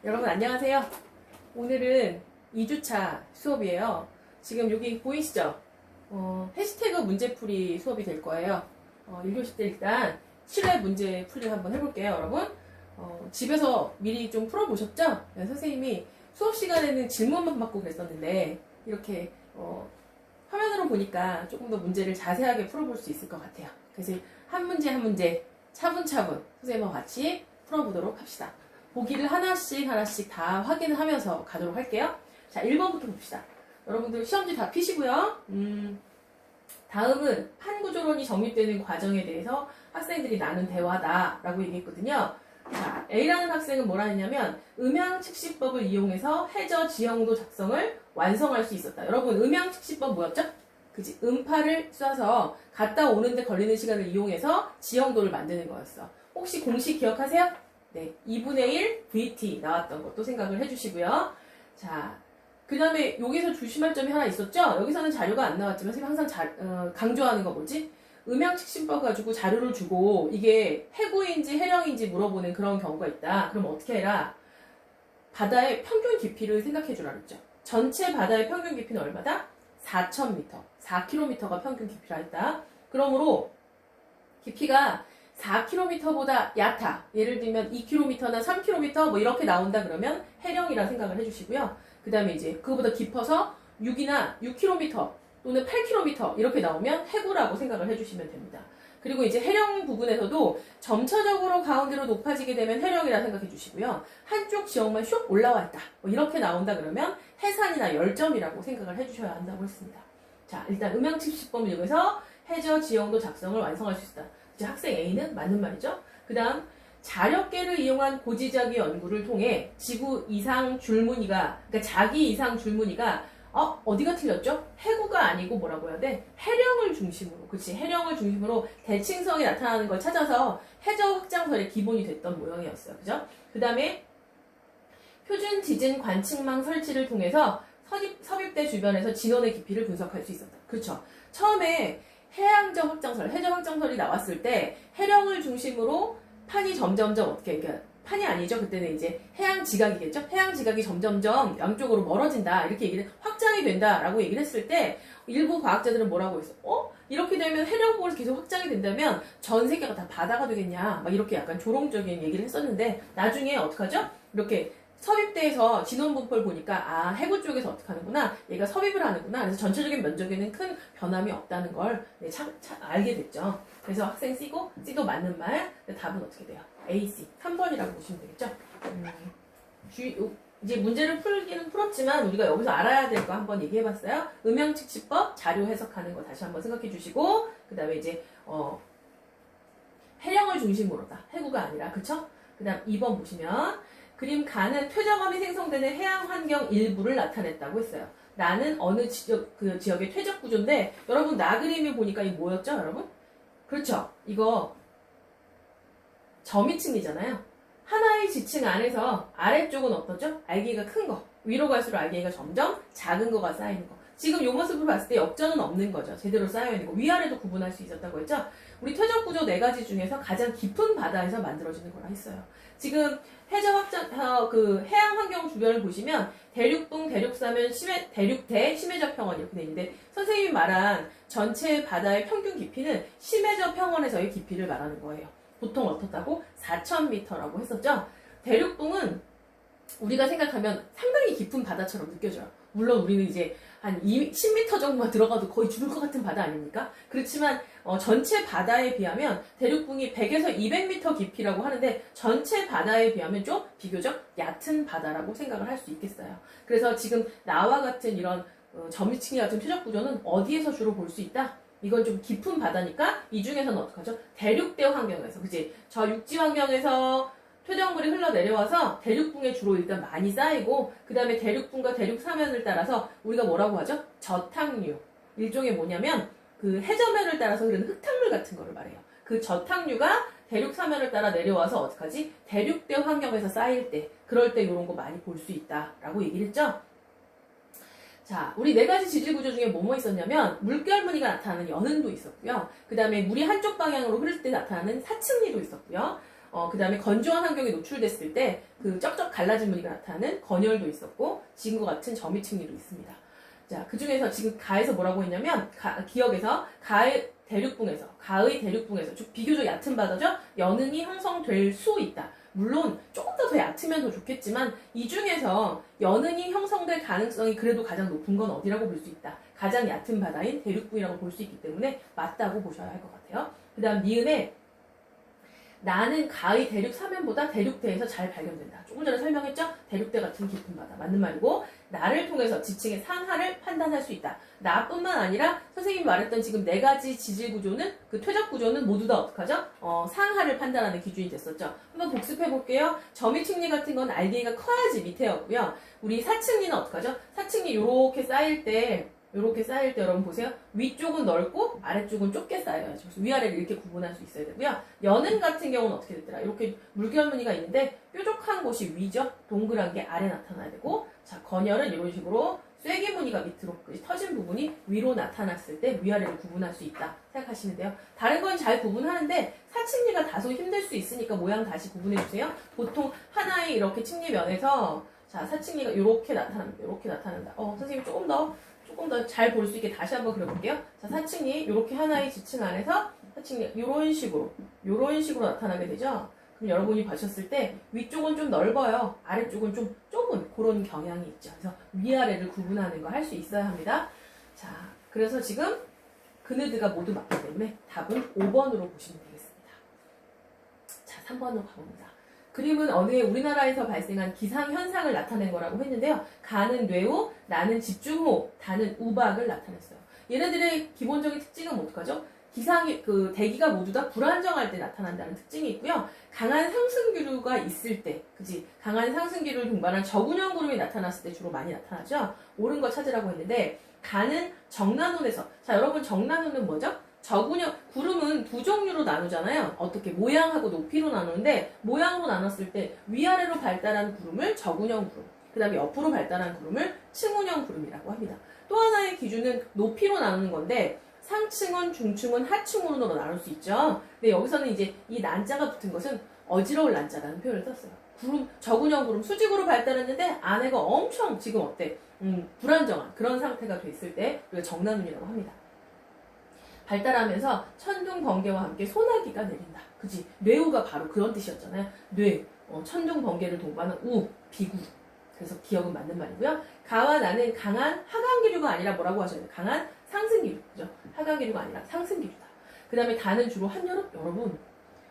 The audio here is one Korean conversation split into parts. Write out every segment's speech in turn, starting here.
여러분 안녕하세요. 오늘은 2주차 수업이에요. 지금 여기 보이시죠? 해시태그 문제풀이 수업이 될 거예요. 1교시 때 일단 실외 문제풀이를 한번 해볼게요, 여러분. 집에서 미리 좀 풀어보셨죠? 네, 선생님이 수업 시간에는 질문만 받고 그랬었는데 이렇게 화면으로 보니까 조금 더 문제를 자세하게 풀어볼 수 있을 것 같아요. 그래서 한 문제 한 문제 차분차분 선생님과 같이 풀어보도록 합시다. 보기를 하나씩 다 확인을 하면서 가도록 할게요. 자, 1번부터 봅시다. 여러분들 시험지 다 피시고요. 다음은 판구조론이 정립되는 과정에 대해서 학생들이 나눈 대화다라고 얘기했거든요. 자, A라는 학생은 뭐라 했냐면 음향측시법을 이용해서 해저 지형도 작성을 완성할 수 있었다. 여러분 음향측시법 뭐였죠? 그치? 음파를 쏴서 갔다 오는데 걸리는 시간을 이용해서 지형도를 만드는 거였어. 혹시 공식 기억하세요? 네, 2분의 1 VT 나왔던 것도 생각을 해주시고요. 자, 그 다음에 여기서 조심할 점이 하나 있었죠? 여기서는 자료가 안 나왔지만 선생님 항상 강조하는 거 뭐지? 음향측시법 가지고 자료를 주고 이게 해구인지 해령인지 물어보는 그런 경우가 있다. 그럼 어떻게 해라? 바다의 평균 깊이를 생각해 주라 그랬죠. 전체 바다의 평균 깊이는 얼마다? 4,000m, 4km가 평균 깊이라 했다. 그러므로 깊이가 4km보다 얕아. 예를 들면 2km나 3km 뭐 이렇게 나온다 그러면 해령이라 생각을 해주시고요. 그 다음에 이제 그거보다 깊어서 6이나 6km 또는 8km 이렇게 나오면 해구라고 생각을 해주시면 됩니다. 그리고 이제 해령 부분에서도 점차적으로 가운데로 높아지게 되면 해령이라 생각해 주시고요. 한쪽 지역만 슉 올라와 있다. 뭐 이렇게 나온다 그러면 해산이나 열점이라고 생각을 해주셔야 한다고 했습니다. 자, 일단 음향측시법을 이용해서 해저 지형도 작성을 완성할 수 있다. 이제 학생 A는 맞는 말이죠. 그 다음 자력계를 이용한 고지적인 연구를 통해 지구 이상 줄무늬가 그러니까 자기 이상 줄무늬가 어디가 틀렸죠? 해구가 아니고 뭐라고 해야 돼? 해령을 중심으로 그치 해령을 중심으로 대칭성이 나타나는 걸 찾아서 해저 확장설의 기본이 됐던 모형이었어요. 그죠? 그 다음에 표준 지진 관측망 설치를 통해서 섭입대 주변에서 진원의 깊이를 분석할 수 있었다. 그렇죠? 처음에 해양적 확장설, 해저 확장설이 나왔을 때 해령을 중심으로 판이 점점점 어떻게 그러니까 판이 아니죠. 그때는 이제 해양 지각이겠죠. 해양 지각이 점점점 양쪽으로 멀어진다. 이렇게 얘기를 확장이 된다라고 얘기를 했을 때 일부 과학자들은 뭐라고 했어? 이렇게 되면 해령부에서 계속 확장이 된다면 전 세계가 다 바다가 되겠냐? 막 이렇게 약간 조롱적인 얘기를 했었는데 나중에 어떡하죠? 이렇게 섭입대에서 진원분포를 보니까 해구 쪽에서 어떻게 하는구나 얘가 섭입을 하는구나 그래서 전체적인 면적에는 큰 변함이 없다는 걸 알게 됐죠. 그래서 학생 C도 맞는 말. 답은 어떻게 돼요? A, C 3번이라고 보시면 되겠죠. 이제 문제를 풀기는 풀었지만 우리가 여기서 알아야 될 거 한번 얘기해봤어요. 음향측시법 자료 해석하는 거 다시 한번 생각해 주시고 그 다음에 이제 해령을 중심으로다. 해구가 아니라 그쵸? 그 다음 2번 보시면 그림 가는 퇴적암이 생성되는 해양 환경 일부를 나타냈다고 했어요. 나는 어느 지역의 퇴적 구조인데 여러분 나 그림을 보니까 이게 뭐였죠, 여러분? 그렇죠. 이거 점이층이잖아요. 하나의 지층 안에서 아래쪽은 어떠죠? 알갱이가 큰 거. 위로 갈수록 알갱이가 점점 작은 거가 쌓이는 거. 지금 이 모습을 봤을 때 역전은 없는 거죠. 제대로 쌓여있는 거. 위아래도 구분할 수 있었다고 했죠? 우리 퇴적 구조 4가지 중에서 가장 깊은 바다에서 만들어지는 거라 했어요. 지금 해저 확장, 해양 환경 주변을 보시면 대륙붕, 대륙사면, 대륙대, 심해저 평원 이렇게 돼 있는데 선생님이 말한 전체 바다의 평균 깊이는 심해저 평원에서의 깊이를 말하는 거예요. 보통 어떻다고? 4,000m라고 했었죠? 대륙붕은 우리가 생각하면 상당히 깊은 바다처럼 느껴져요. 물론 우리는 이제 한 10m 정도만 들어가도 거의 죽을 것 같은 바다 아닙니까? 그렇지만 전체 바다에 비하면 대륙붕이 100에서 200m 깊이라고 하는데 전체 바다에 비하면 좀 비교적 얕은 바다라고 생각을 할 수 있겠어요. 그래서 지금 나와 같은 이런 점이층이 같은 퇴적 구조는 어디에서 주로 볼 수 있다? 이건 좀 깊은 바다니까 이 중에서는 어떡하죠? 대륙대 환경에서 그치? 저 육지 환경에서 퇴적물이 흘러내려와서 대륙붕에 주로 일단 많이 쌓이고 그 다음에 대륙붕과 대륙 사면을 따라서 우리가 뭐라고 하죠? 저탕류. 일종의 뭐냐면 그 해저면을 따라서 흐르는 흙탕물 같은 거를 말해요. 그 저탕류가 대륙 사면을 따라 내려와서 어떡하지? 대륙대 환경에서 쌓일 때 그럴 때 이런 거 많이 볼 수 있다라고 얘기를 했죠? 자, 우리 4가지 지질 구조 중에 뭐뭐 있었냐면 물결 무늬가 나타나는 연흔도 있었고요. 그 다음에 물이 한쪽 방향으로 흐를 때 나타나는 사층리도 있었고요. 그 다음에 건조한 환경에 노출됐을 때 그 쩍쩍 갈라진 무늬가 나타나는 건열도 있었고 지금과 같은 점이층리도 있습니다. 자, 그 중에서 지금 가에서 뭐라고 했냐면 기역에서 가의 대륙붕에서 좀 비교적 얕은 바다죠. 연흥이 형성될 수 있다. 물론 조금 더 얕으면 더 좋겠지만 이 중에서 연흥이 형성될 가능성이 그래도 가장 높은 건 어디라고 볼 수 있다. 가장 얕은 바다인 대륙붕이라고 볼 수 있기 때문에 맞다고 보셔야 할 것 같아요. 그 다음 니은에 나는 가의 대륙 사면보다 대륙대에서 잘 발견된다. 조금 전에 설명했죠? 대륙대 같은 깊은 바다. 맞는 말이고 나를 통해서 지층의 상하를 판단할 수 있다. 나뿐만 아니라 선생님이 말했던 지금 4가지 지질 구조는 그 퇴적 구조는 모두 다 어떡하죠? 상하를 판단하는 기준이 됐었죠. 한번 복습해 볼게요. 점유층리 같은 건 RDA가 커야지 밑에였고요. 우리 사층리는 어떡하죠? 사층리 이렇게 쌓일 때 여러분 보세요. 위쪽은 넓고 아래쪽은 좁게 쌓여야죠. 그래서 위아래를 이렇게 구분할 수 있어야 되고요. 연은 같은 경우는 어떻게 됐더라? 이렇게 물결 무늬가 있는데 뾰족한 곳이 위죠. 동그란 게 아래 나타나야 되고 자, 건열은 이런 식으로 쐐기 무늬가 밑으로 터진 부분이 위로 나타났을 때 위아래를 구분할 수 있다 생각하시면 돼요. 다른 건 잘 구분하는데 사층리가 다소 힘들 수 있으니까 모양 다시 구분해 주세요. 보통 하나의 이렇게 층리면에서 자, 사층리가 이렇게 나타납니다. 이렇게 나타난다. 선생님 조금 더 잘 볼 수 있게 다시 한번 그려볼게요. 자, 사층리 이렇게 하나의 지층 안에서 사층리 이런 식으로 나타나게 되죠. 그럼 여러분이 보셨을 때 위쪽은 좀 넓어요. 아래쪽은 좀 좁은 그런 경향이 있죠. 그래서 위아래를 구분하는 거 할 수 있어야 합니다. 자, 그래서 지금 그네드가 모두 맞기 때문에 답은 5번으로 보시면 되겠습니다. 자, 3번으로 가봅니다. 그림은 어느 해 우리나라에서 발생한 기상현상을 나타낸 거라고 했는데요. 가는 뇌우, 나는 집중호우, 다는 우박을 나타냈어요. 얘네들의 기본적인 특징은 어떡하죠? 대기가 모두 다 불안정할 때 나타난다는 특징이 있고요. 강한 상승기류가 있을 때, 강한 상승기류를 동반한 저군형 구름이 나타났을 때 주로 많이 나타나죠? 옳은 거 찾으라고 했는데, 가는 정난운에서, 자, 여러분 정난운은 뭐죠? 저군형, 구름은 두 종류로 나누잖아요. 어떻게 모양하고 높이로 나누는데 모양으로 나눴을 때 위아래로 발달한 구름을 저군형 구름, 그 다음에 옆으로 발달한 구름을 층운형 구름이라고 합니다. 또 하나의 기준은 높이로 나누는 건데 상층운, 중층운, 하층운으로 나눌 수 있죠. 근데 여기서는 이제 이 난자가 붙은 것은 어지러울 난자라는 표현을 썼어요. 저군형 구름, 수직으로 발달했는데 안에가 엄청 지금 어때? 불안정한 그런 상태가 됐을 때 우리가 정난운이라고 합니다. 발달하면서 천둥 번개와 함께 소나기가 내린다. 그지? 뇌우가 바로 그런 뜻이었잖아요. 천둥 번개를 동반한 비구. 그래서 기억은 맞는 말이고요. 가와 나는 강한 하강기류가 아니라 뭐라고 하셔야 돼요? 강한 상승기류. 그죠? 하강기류가 아니라 상승기류다. 그 다음에 다는 주로 한여름? 여러분,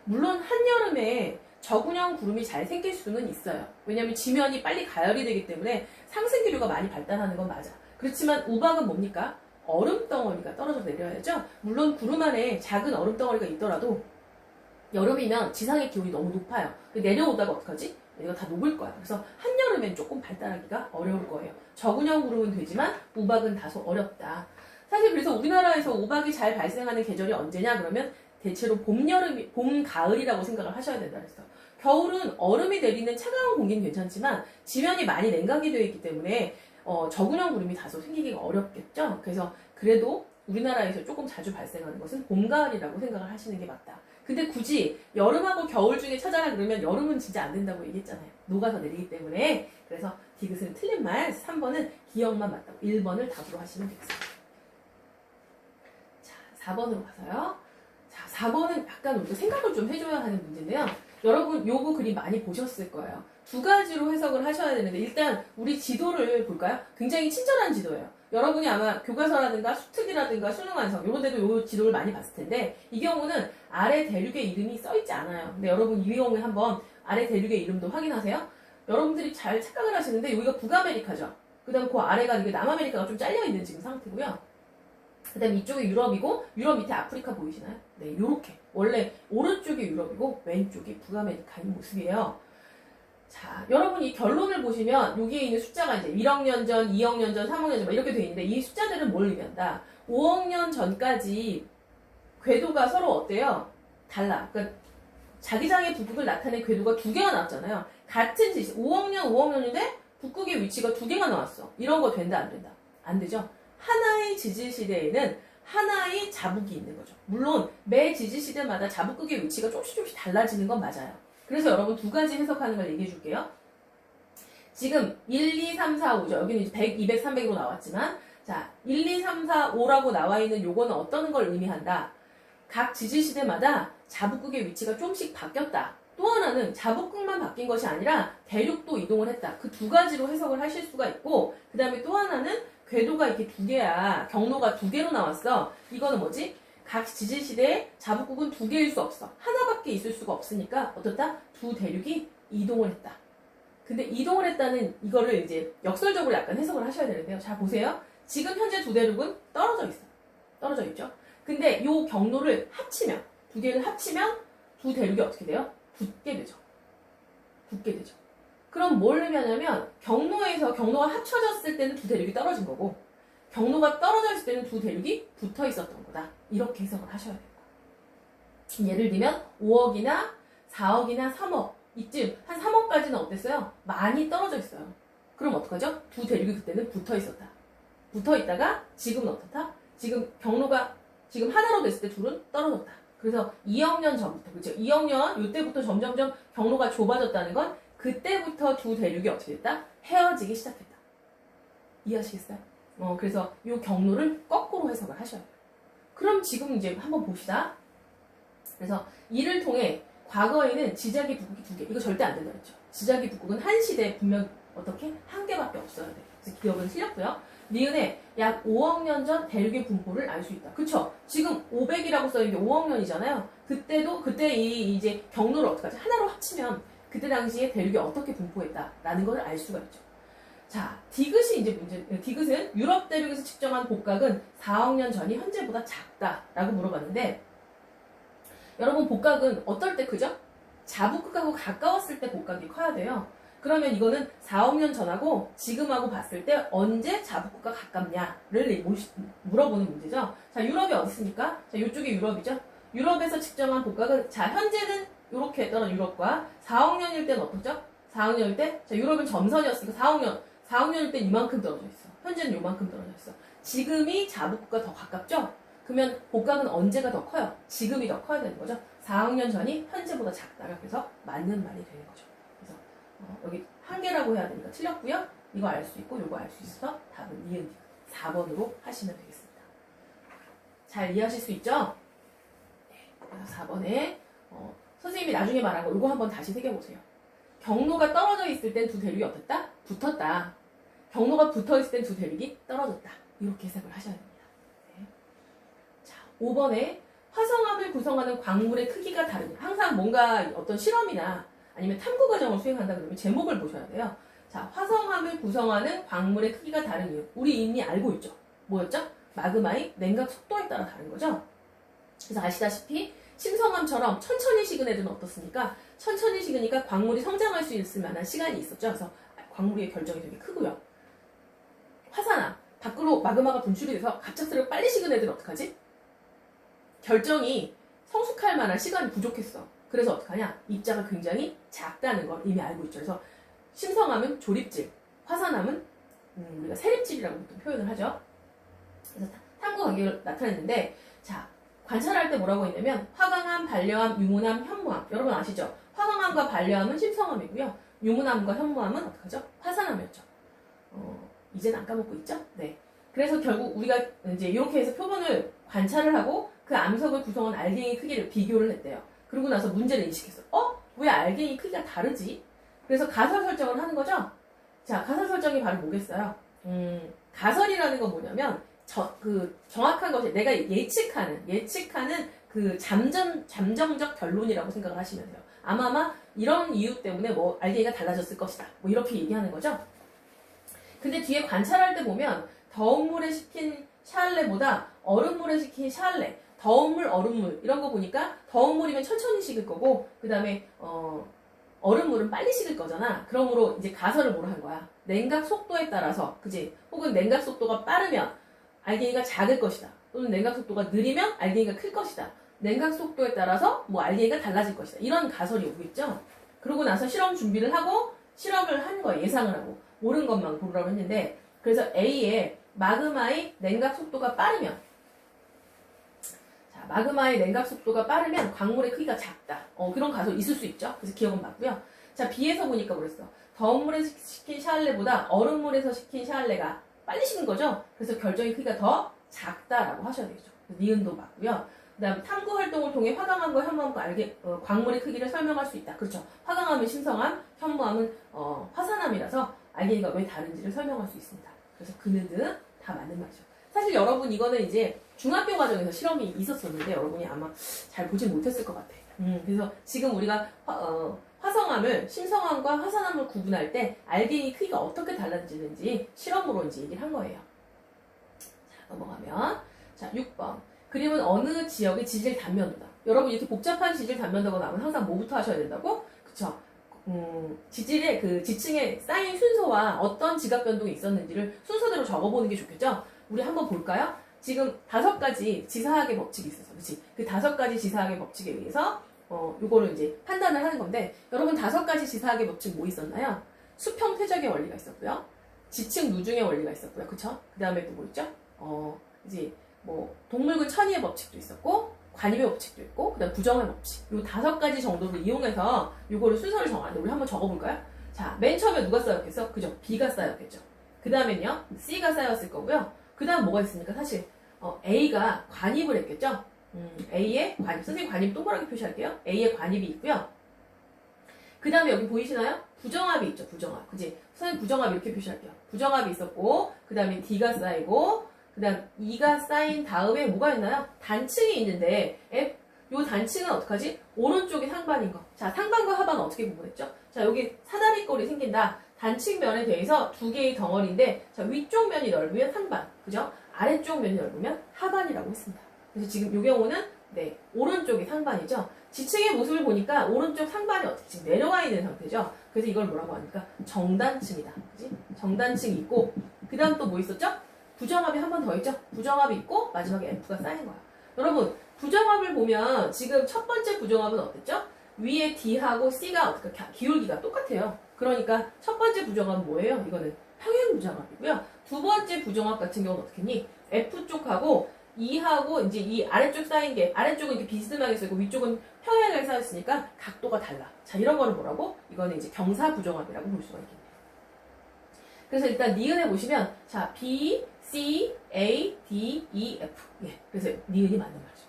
물론 한여름에 저군형 구름이 잘 생길 수는 있어요. 왜냐면 지면이 빨리 가열이 되기 때문에 상승기류가 많이 발달하는 건 맞아. 그렇지만 우박은 뭡니까? 얼음덩어리가 떨어져 내려야죠. 물론 구름 안에 작은 얼음덩어리가 있더라도 여름이면 지상의 기온이 너무 높아요. 내려오다가 어떡하지? 이거 다 녹을 거야. 그래서 한여름엔 조금 발달하기가 어려울 거예요. 저군형 구름은 되지만 우박은 다소 어렵다. 사실 그래서 우리나라에서 우박이 잘 발생하는 계절이 언제냐 그러면 대체로 봄, 가을이라고 생각을 하셔야 된다 그랬어요. 겨울은 얼음이 내리는 차가운 공기는 괜찮지만 지면이 많이 냉각이 되어 있기 때문에 저군형 구름이 다소 생기기가 어렵겠죠. 그래서 그래도 우리나라에서 조금 자주 발생하는 것은 봄, 가을이라고 생각을 하시는 게 맞다. 근데 굳이 여름하고 겨울 중에 찾아라 그러면 여름은 진짜 안 된다고 얘기했잖아요. 녹아서 내리기 때문에. 그래서 디귿은 틀린 말, 3번은 기억만 맞다고 1번을 답으로 하시면 되겠습니다. 자, 4번으로 가서요. 자, 4번은 약간 우리가 생각을 좀 해줘야 하는 문제인데요. 여러분 요거 그림 많이 보셨을 거예요. 두 가지로 해석을 하셔야 되는데 일단 우리 지도를 볼까요? 굉장히 친절한 지도예요. 여러분이 아마 교과서라든가 수특이라든가 수능완성 이런 데도 이 지도를 많이 봤을 텐데 이 경우는 아래 대륙의 이름이 써있지 않아요. 근데 여러분 이 경우에 한번 아래 대륙의 이름도 확인하세요. 여러분들이 잘 착각을 하시는데 여기가 북아메리카죠. 그 다음 그 아래가 이게 남아메리카가 좀 잘려있는 지금 상태고요. 그 다음 이쪽이 유럽이고 유럽 밑에 아프리카 보이시나요? 네, 요렇게 원래 오른쪽이 유럽이고 왼쪽이 북아메리카인 모습이에요. 자, 여러분 이 결론을 보시면 여기에 있는 숫자가 이제 1억 년 전, 2억 년 전, 3억 년 전 이렇게 돼 있는데 이 숫자들은 뭘 의미한다? 5억 년 전까지 궤도가 서로 어때요? 달라. 그러니까 자기장의 북극을 나타낸 궤도가 두 개가 나왔잖아요. 같은 지시 5억 년인데 북극의 위치가 두 개가 나왔어. 이런 거 된다 안 된다? 안 되죠. 하나의 지질시대에는 하나의 자북이 있는 거죠. 물론 매 지질시대마다 자북극의 위치가 조금씩 달라지는 건 맞아요. 그래서 여러분 두 가지 해석하는 걸 얘기해 줄게요. 지금 1, 2, 3, 4, 5죠. 여기는 이제 100, 200, 300으로 나왔지만 자, 1, 2, 3, 4, 5라고 나와 있는 요거는 어떤 걸 의미한다? 각 지질시대마다 자북극의 위치가 조금씩 바뀌었다. 또 하나는 자북극만 바뀐 것이 아니라 대륙도 이동을 했다. 그 두 가지로 해석을 하실 수가 있고, 그 다음에 또 하나는 궤도가 이렇게 두 개야. 경로가 두 개로 나왔어. 이거는 뭐지? 각 지질시대에 자북극은 두 개일 수 없어. 하나밖에 있을 수가 없으니까 어떻다? 두 대륙이 이동을 했다. 근데 이동을 했다는 이거를 이제 역설적으로 약간 해석을 하셔야 되는데요. 자, 보세요. 지금 현재 두 대륙은 떨어져 있어요. 떨어져 있죠. 근데 요 경로를 합치면, 두 개를 합치면 두 대륙이 어떻게 돼요? 붙게 되죠. 붙게 되죠. 그럼 뭘 의미하냐면 경로가 합쳐졌을 때는 두 대륙이 떨어진 거고 경로가 떨어져 있을 때는 두 대륙이 붙어 있었던 거다. 이렇게 해석을 하셔야 돼요. 예를 들면 5억이나 4억이나 3억 이쯤 한 3억까지는 어땠어요? 많이 떨어져 있어요. 그럼 어떡하죠? 두 대륙이 그때는 붙어 있었다. 붙어 있다가 지금은 어떻다? 지금 경로가 지금 하나로 됐을 때 둘은 떨어졌다. 그래서 2억 년 전부터, 그렇죠? 2억 년, 이때부터 점점점 경로가 좁아졌다는 건 그때부터 두 대륙이 어떻게 됐다? 헤어지기 시작했다. 이해하시겠어요? 그래서 이 경로를 거꾸로 해석을 하셔야 돼요. 그럼 지금 이제 한번 봅시다. 그래서 이를 통해 과거에는 지자기 북극이 두 개, 이거 절대 안 된다 그랬죠. 지자기 북극은 한 시대에 분명 어떻게? 한 개밖에 없어야 돼. 그래서 기억은 틀렸고요. 니은에 약 5억 년 전 대륙의 분포를 알 수 있다. 그쵸? 지금 500이라고 써있는 게 5억 년이잖아요. 그때 이제 경로를 어떻게 하지? 하나로 합치면 그때 당시에 대륙이 어떻게 분포했다라는 걸 알 수가 있죠. 자, 디귿이 이제 문제, 디귿은 유럽 대륙에서 측정한 복각은 4억 년 전이 현재보다 작다라고 물어봤는데, 여러분 복각은 어떨 때 크죠? 자북극하고 가까웠을 때 복각이 커야 돼요. 그러면 이거는 4억 년 전하고 지금하고 봤을 때 언제 자북극과 가깝냐를 물어보는 문제죠. 자, 유럽이 어디 있습니까? 자, 이쪽이 유럽이죠. 유럽에서 측정한 복각은 자, 현재는 이렇게 했던 유럽과 4억 년일 때는 어떻죠? 4억 년일 때, 자, 유럽은 점선이었으니까 4억 년일 때 이만큼 떨어져 있어. 현재는 요만큼 떨어져 있어. 지금이 자북극과 더 가깝죠? 그러면 복각은 언제가 더 커요? 지금이 더 커야 되는 거죠. 4억 년 전이 현재보다 작다가 그래서 맞는 말이 되는 거죠. 그래서 여기 한 개라고 해야 되니까 틀렸고요. 이거 알 수 있고 이거 알 수 있어서 답은 니은 4번으로 하시면 되겠습니다. 잘 이해하실 수 있죠? 네, 그래서 4번에 선생님이 나중에 말한 거 이거 한번 다시 새겨보세요. 경로가 떨어져 있을 땐 두 대륙이 어땠다? 붙었다. 경로가 붙어 있을 땐 두 대륙이 떨어졌다. 이렇게 해석을 하셔야 됩니다. 네. 자, 5번에 화성암을 구성하는 광물의 크기가 다르냐. 항상 뭔가 어떤 실험이나 아니면 탐구 과정을 수행한다 그러면 제목을 보셔야 돼요. 자, 화성암을 구성하는 광물의 크기가 다른 이유. 우리 이미 알고 있죠. 뭐였죠? 마그마의 냉각 속도에 따라 다른 거죠. 그래서 아시다시피 심성암처럼 천천히 식은 애들은 어떻습니까? 천천히 식으니까 광물이 성장할 수 있을 만한 시간이 있었죠. 그래서 광물의 결정이 되게 크고요. 화산암, 밖으로 마그마가 분출이 돼서 갑작스럽게 빨리 식은 애들은 어떡하지? 결정이 성숙할 만한 시간이 부족했어. 그래서 어떡하냐? 입자가 굉장히 작다는 걸 이미 알고 있죠. 그래서 심성암은 조립질, 화산암은 우리가 세립질이라고 보통 표현을 하죠. 그래서 탐구 관계를 나타냈는데, 자, 관찰할 때 뭐라고 했냐면 화강암, 반려암, 유문암, 현무암. 여러분 아시죠? 화강암과 반려암은 심성암이고요. 유문암과 현무암은 어떡하죠? 화산암이었죠. 이제는 안 까먹고 있죠? 네. 그래서 결국 우리가 이제 이렇게 해서 표본을 관찰을 하고 그 암석을 구성한 알갱이 크기를 비교를 했대요. 그러고 나서 문제를 인식했어. 왜 알갱이 크기가 다르지? 그래서 가설 설정을 하는 거죠? 자, 가설 설정이 바로 뭐겠어요? 가설이라는 건 뭐냐면 정확한 것이 내가 예측하는 그 잠정적 결론이라고 생각을 하시면 돼요. 아마 이런 이유 때문에 뭐 알갱이가 달라졌을 것이다. 뭐 이렇게 얘기하는 거죠. 근데 뒤에 관찰할 때 보면 더운 물에 식힌 샤알레보다 얼음물에 식힌 샤알레, 더운 물, 얼음물 이런 거 보니까 더운 물이면 천천히 식을 거고 그 다음에 얼음물은 빨리 식을 거잖아. 그러므로 이제 가설을 뭐로 한 거야? 냉각 속도에 따라서, 그지? 혹은 냉각 속도가 빠르면 알갱이가 작을 것이다. 또는 냉각 속도가 느리면 알갱이가 클 것이다. 냉각 속도에 따라서 뭐 알갱이가 달라질 것이다. 이런 가설이 오겠죠? 그러고 나서 실험 준비를 하고 실험을 한 거예요. 예상을 하고. 옳은 것만 고르라고 했는데, 그래서 A에 마그마의 냉각 속도가 빠르면, 자, 마그마의 냉각 속도가 빠르면 광물의 크기가 작다. 그런 가설 있을 수 있죠. 그래서 기억은 맞고요. 자, B에서 보니까 그랬어. 더운 물에서 식힌 샤알레보다 얼음물에서 식힌 샤알레가 빨리 식는 거죠. 그래서 결정의 크기가 더 작다라고 하셔야 되겠죠. 니은도 맞고요. 그 다음 탐구 활동을 통해 화강암과 현무암과 광물의 크기를 설명할 수 있다. 그렇죠. 화강암은 심성암, 현무암은 화산암이라서 알게니가 왜 다른지를 설명할 수 있습니다. 그래서 그네든 다 맞는 말이죠. 사실 여러분 이거는 이제 중학교 과정에서 실험이 있었었는데 여러분이 아마 잘 보진 못했을 것 같아요. 그래서 지금 우리가 화성암을 심성암과 화산암을 구분할 때 알게니 크기가 어떻게 달라지는지 실험으로 이제 얘기를 한 거예요. 자, 넘어가면 자 6번 그림은 어느 지역의 지질 단면도다. 여러분 이렇게 복잡한 지질 단면도가 나오면 항상 뭐부터 하셔야 된다고? 그쵸? 지질의 그 지층에 쌓인 순서와 어떤 지각 변동이 있었는지를 순서대로 적어보는 게 좋겠죠? 우리 한번 볼까요? 지금 5가지 지사학의 법칙이 있어서, 그치? 그 5가지 지사학의 법칙에 의해서, 요거를 이제 판단을 하는 건데, 여러분 5가지 지사학의 법칙 뭐 있었나요? 수평 퇴적의 원리가 있었고요. 지층 누중의 원리가 있었고요. 그쵸? 그 다음에 또 뭐 있죠? 이제 뭐, 동물군 천의의 법칙도 있었고, 관입의 법칙도 있고, 그 다음 부정의 법칙. 요 5가지 정도를 이용해서 요거를 순서를 정하는데, 우리 한번 적어볼까요? 자, 맨 처음에 누가 쌓였겠어? 그죠? B가 쌓였겠죠. 그 다음엔요, C가 쌓였을 거고요. 그 다음 뭐가 있습니까? 사실 A가 관입을 했겠죠? A의 관입. 선생님 관입 동그랗게 표시할게요. A의 관입이 있고요. 그 다음에 여기 보이시나요? 부정합이 있죠. 부정합. 그지? 선생님 부정합 이렇게 표시할게요. 부정합이 있었고 그 다음에 D가 쌓이고 그 다음 E가 쌓인 다음에 뭐가 있나요? 단층이 있는데 요 단층은 어떡하지? 오른쪽이 상반인 거. 자, 상반과 하반은 어떻게 구분했죠? 자, 여기 사다리꼴이 생긴다. 단층 면에 대해서 2개의 덩어리인데 자, 위쪽 면이 넓으면 상반, 그죠? 아래쪽 면이 넓으면 하반이라고 했습니다. 그래서 지금 이 경우는 네, 오른쪽이 상반이죠. 지층의 모습을 보니까 오른쪽 상반이 어떻게 지금 내려와 있는 상태죠. 그래서 이걸 뭐라고 하니까 정단층이다. 그지? 정단층이 있고 그 다음 또 뭐 있었죠? 부정합이 한 번 더 있죠? 부정합이 있고 마지막에 F가 쌓인 거야. 여러분 부정합을 보면 지금 첫 번째 부정합은 어땠죠? 위에 D하고 C가 어떻게 기울기가 똑같아요. 그러니까 첫 번째 부정합은 뭐예요? 이거는 평행 부정합이고요. 두 번째 부정합 같은 경우는 어떻게 했니? F쪽하고 E하고 이제 이 아래쪽 쌓인 게 아래쪽은 이렇게 비스듬하게 쌓이고 위쪽은 평행하게 쌓였으니까 각도가 달라. 자, 이런 거는 뭐라고? 이거는 이제 경사 부정합이라고 볼 수가 있겠네요. 그래서 일단 니은에 보시면 자, B, C, A, D, E, F. 예. 그래서 니은이 맞는 말이죠.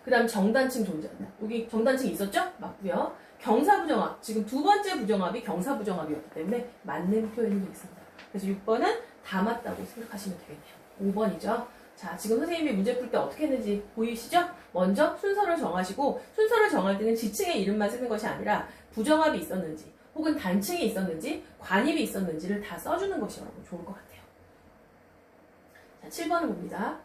그 다음 정단층 존재한다. 여기 정단층이 있었죠? 맞고요. 경사부정합. 지금 두 번째 부정합이 경사부정합이었기 때문에 맞는 표현이 되겠습니다. 그래서 6번은 다 맞다고 생각하시면 되겠네요. 5번이죠. 자, 지금 선생님이 문제 풀 때 어떻게 했는지 보이시죠? 먼저 순서를 정하시고 순서를 정할 때는 지층의 이름만 쓰는 것이 아니라 부정합이 있었는지 혹은 단층이 있었는지 관입이 있었는지를 다 써주는 것이 여러분 좋을 것 같아요. 자, 7번을 봅니다.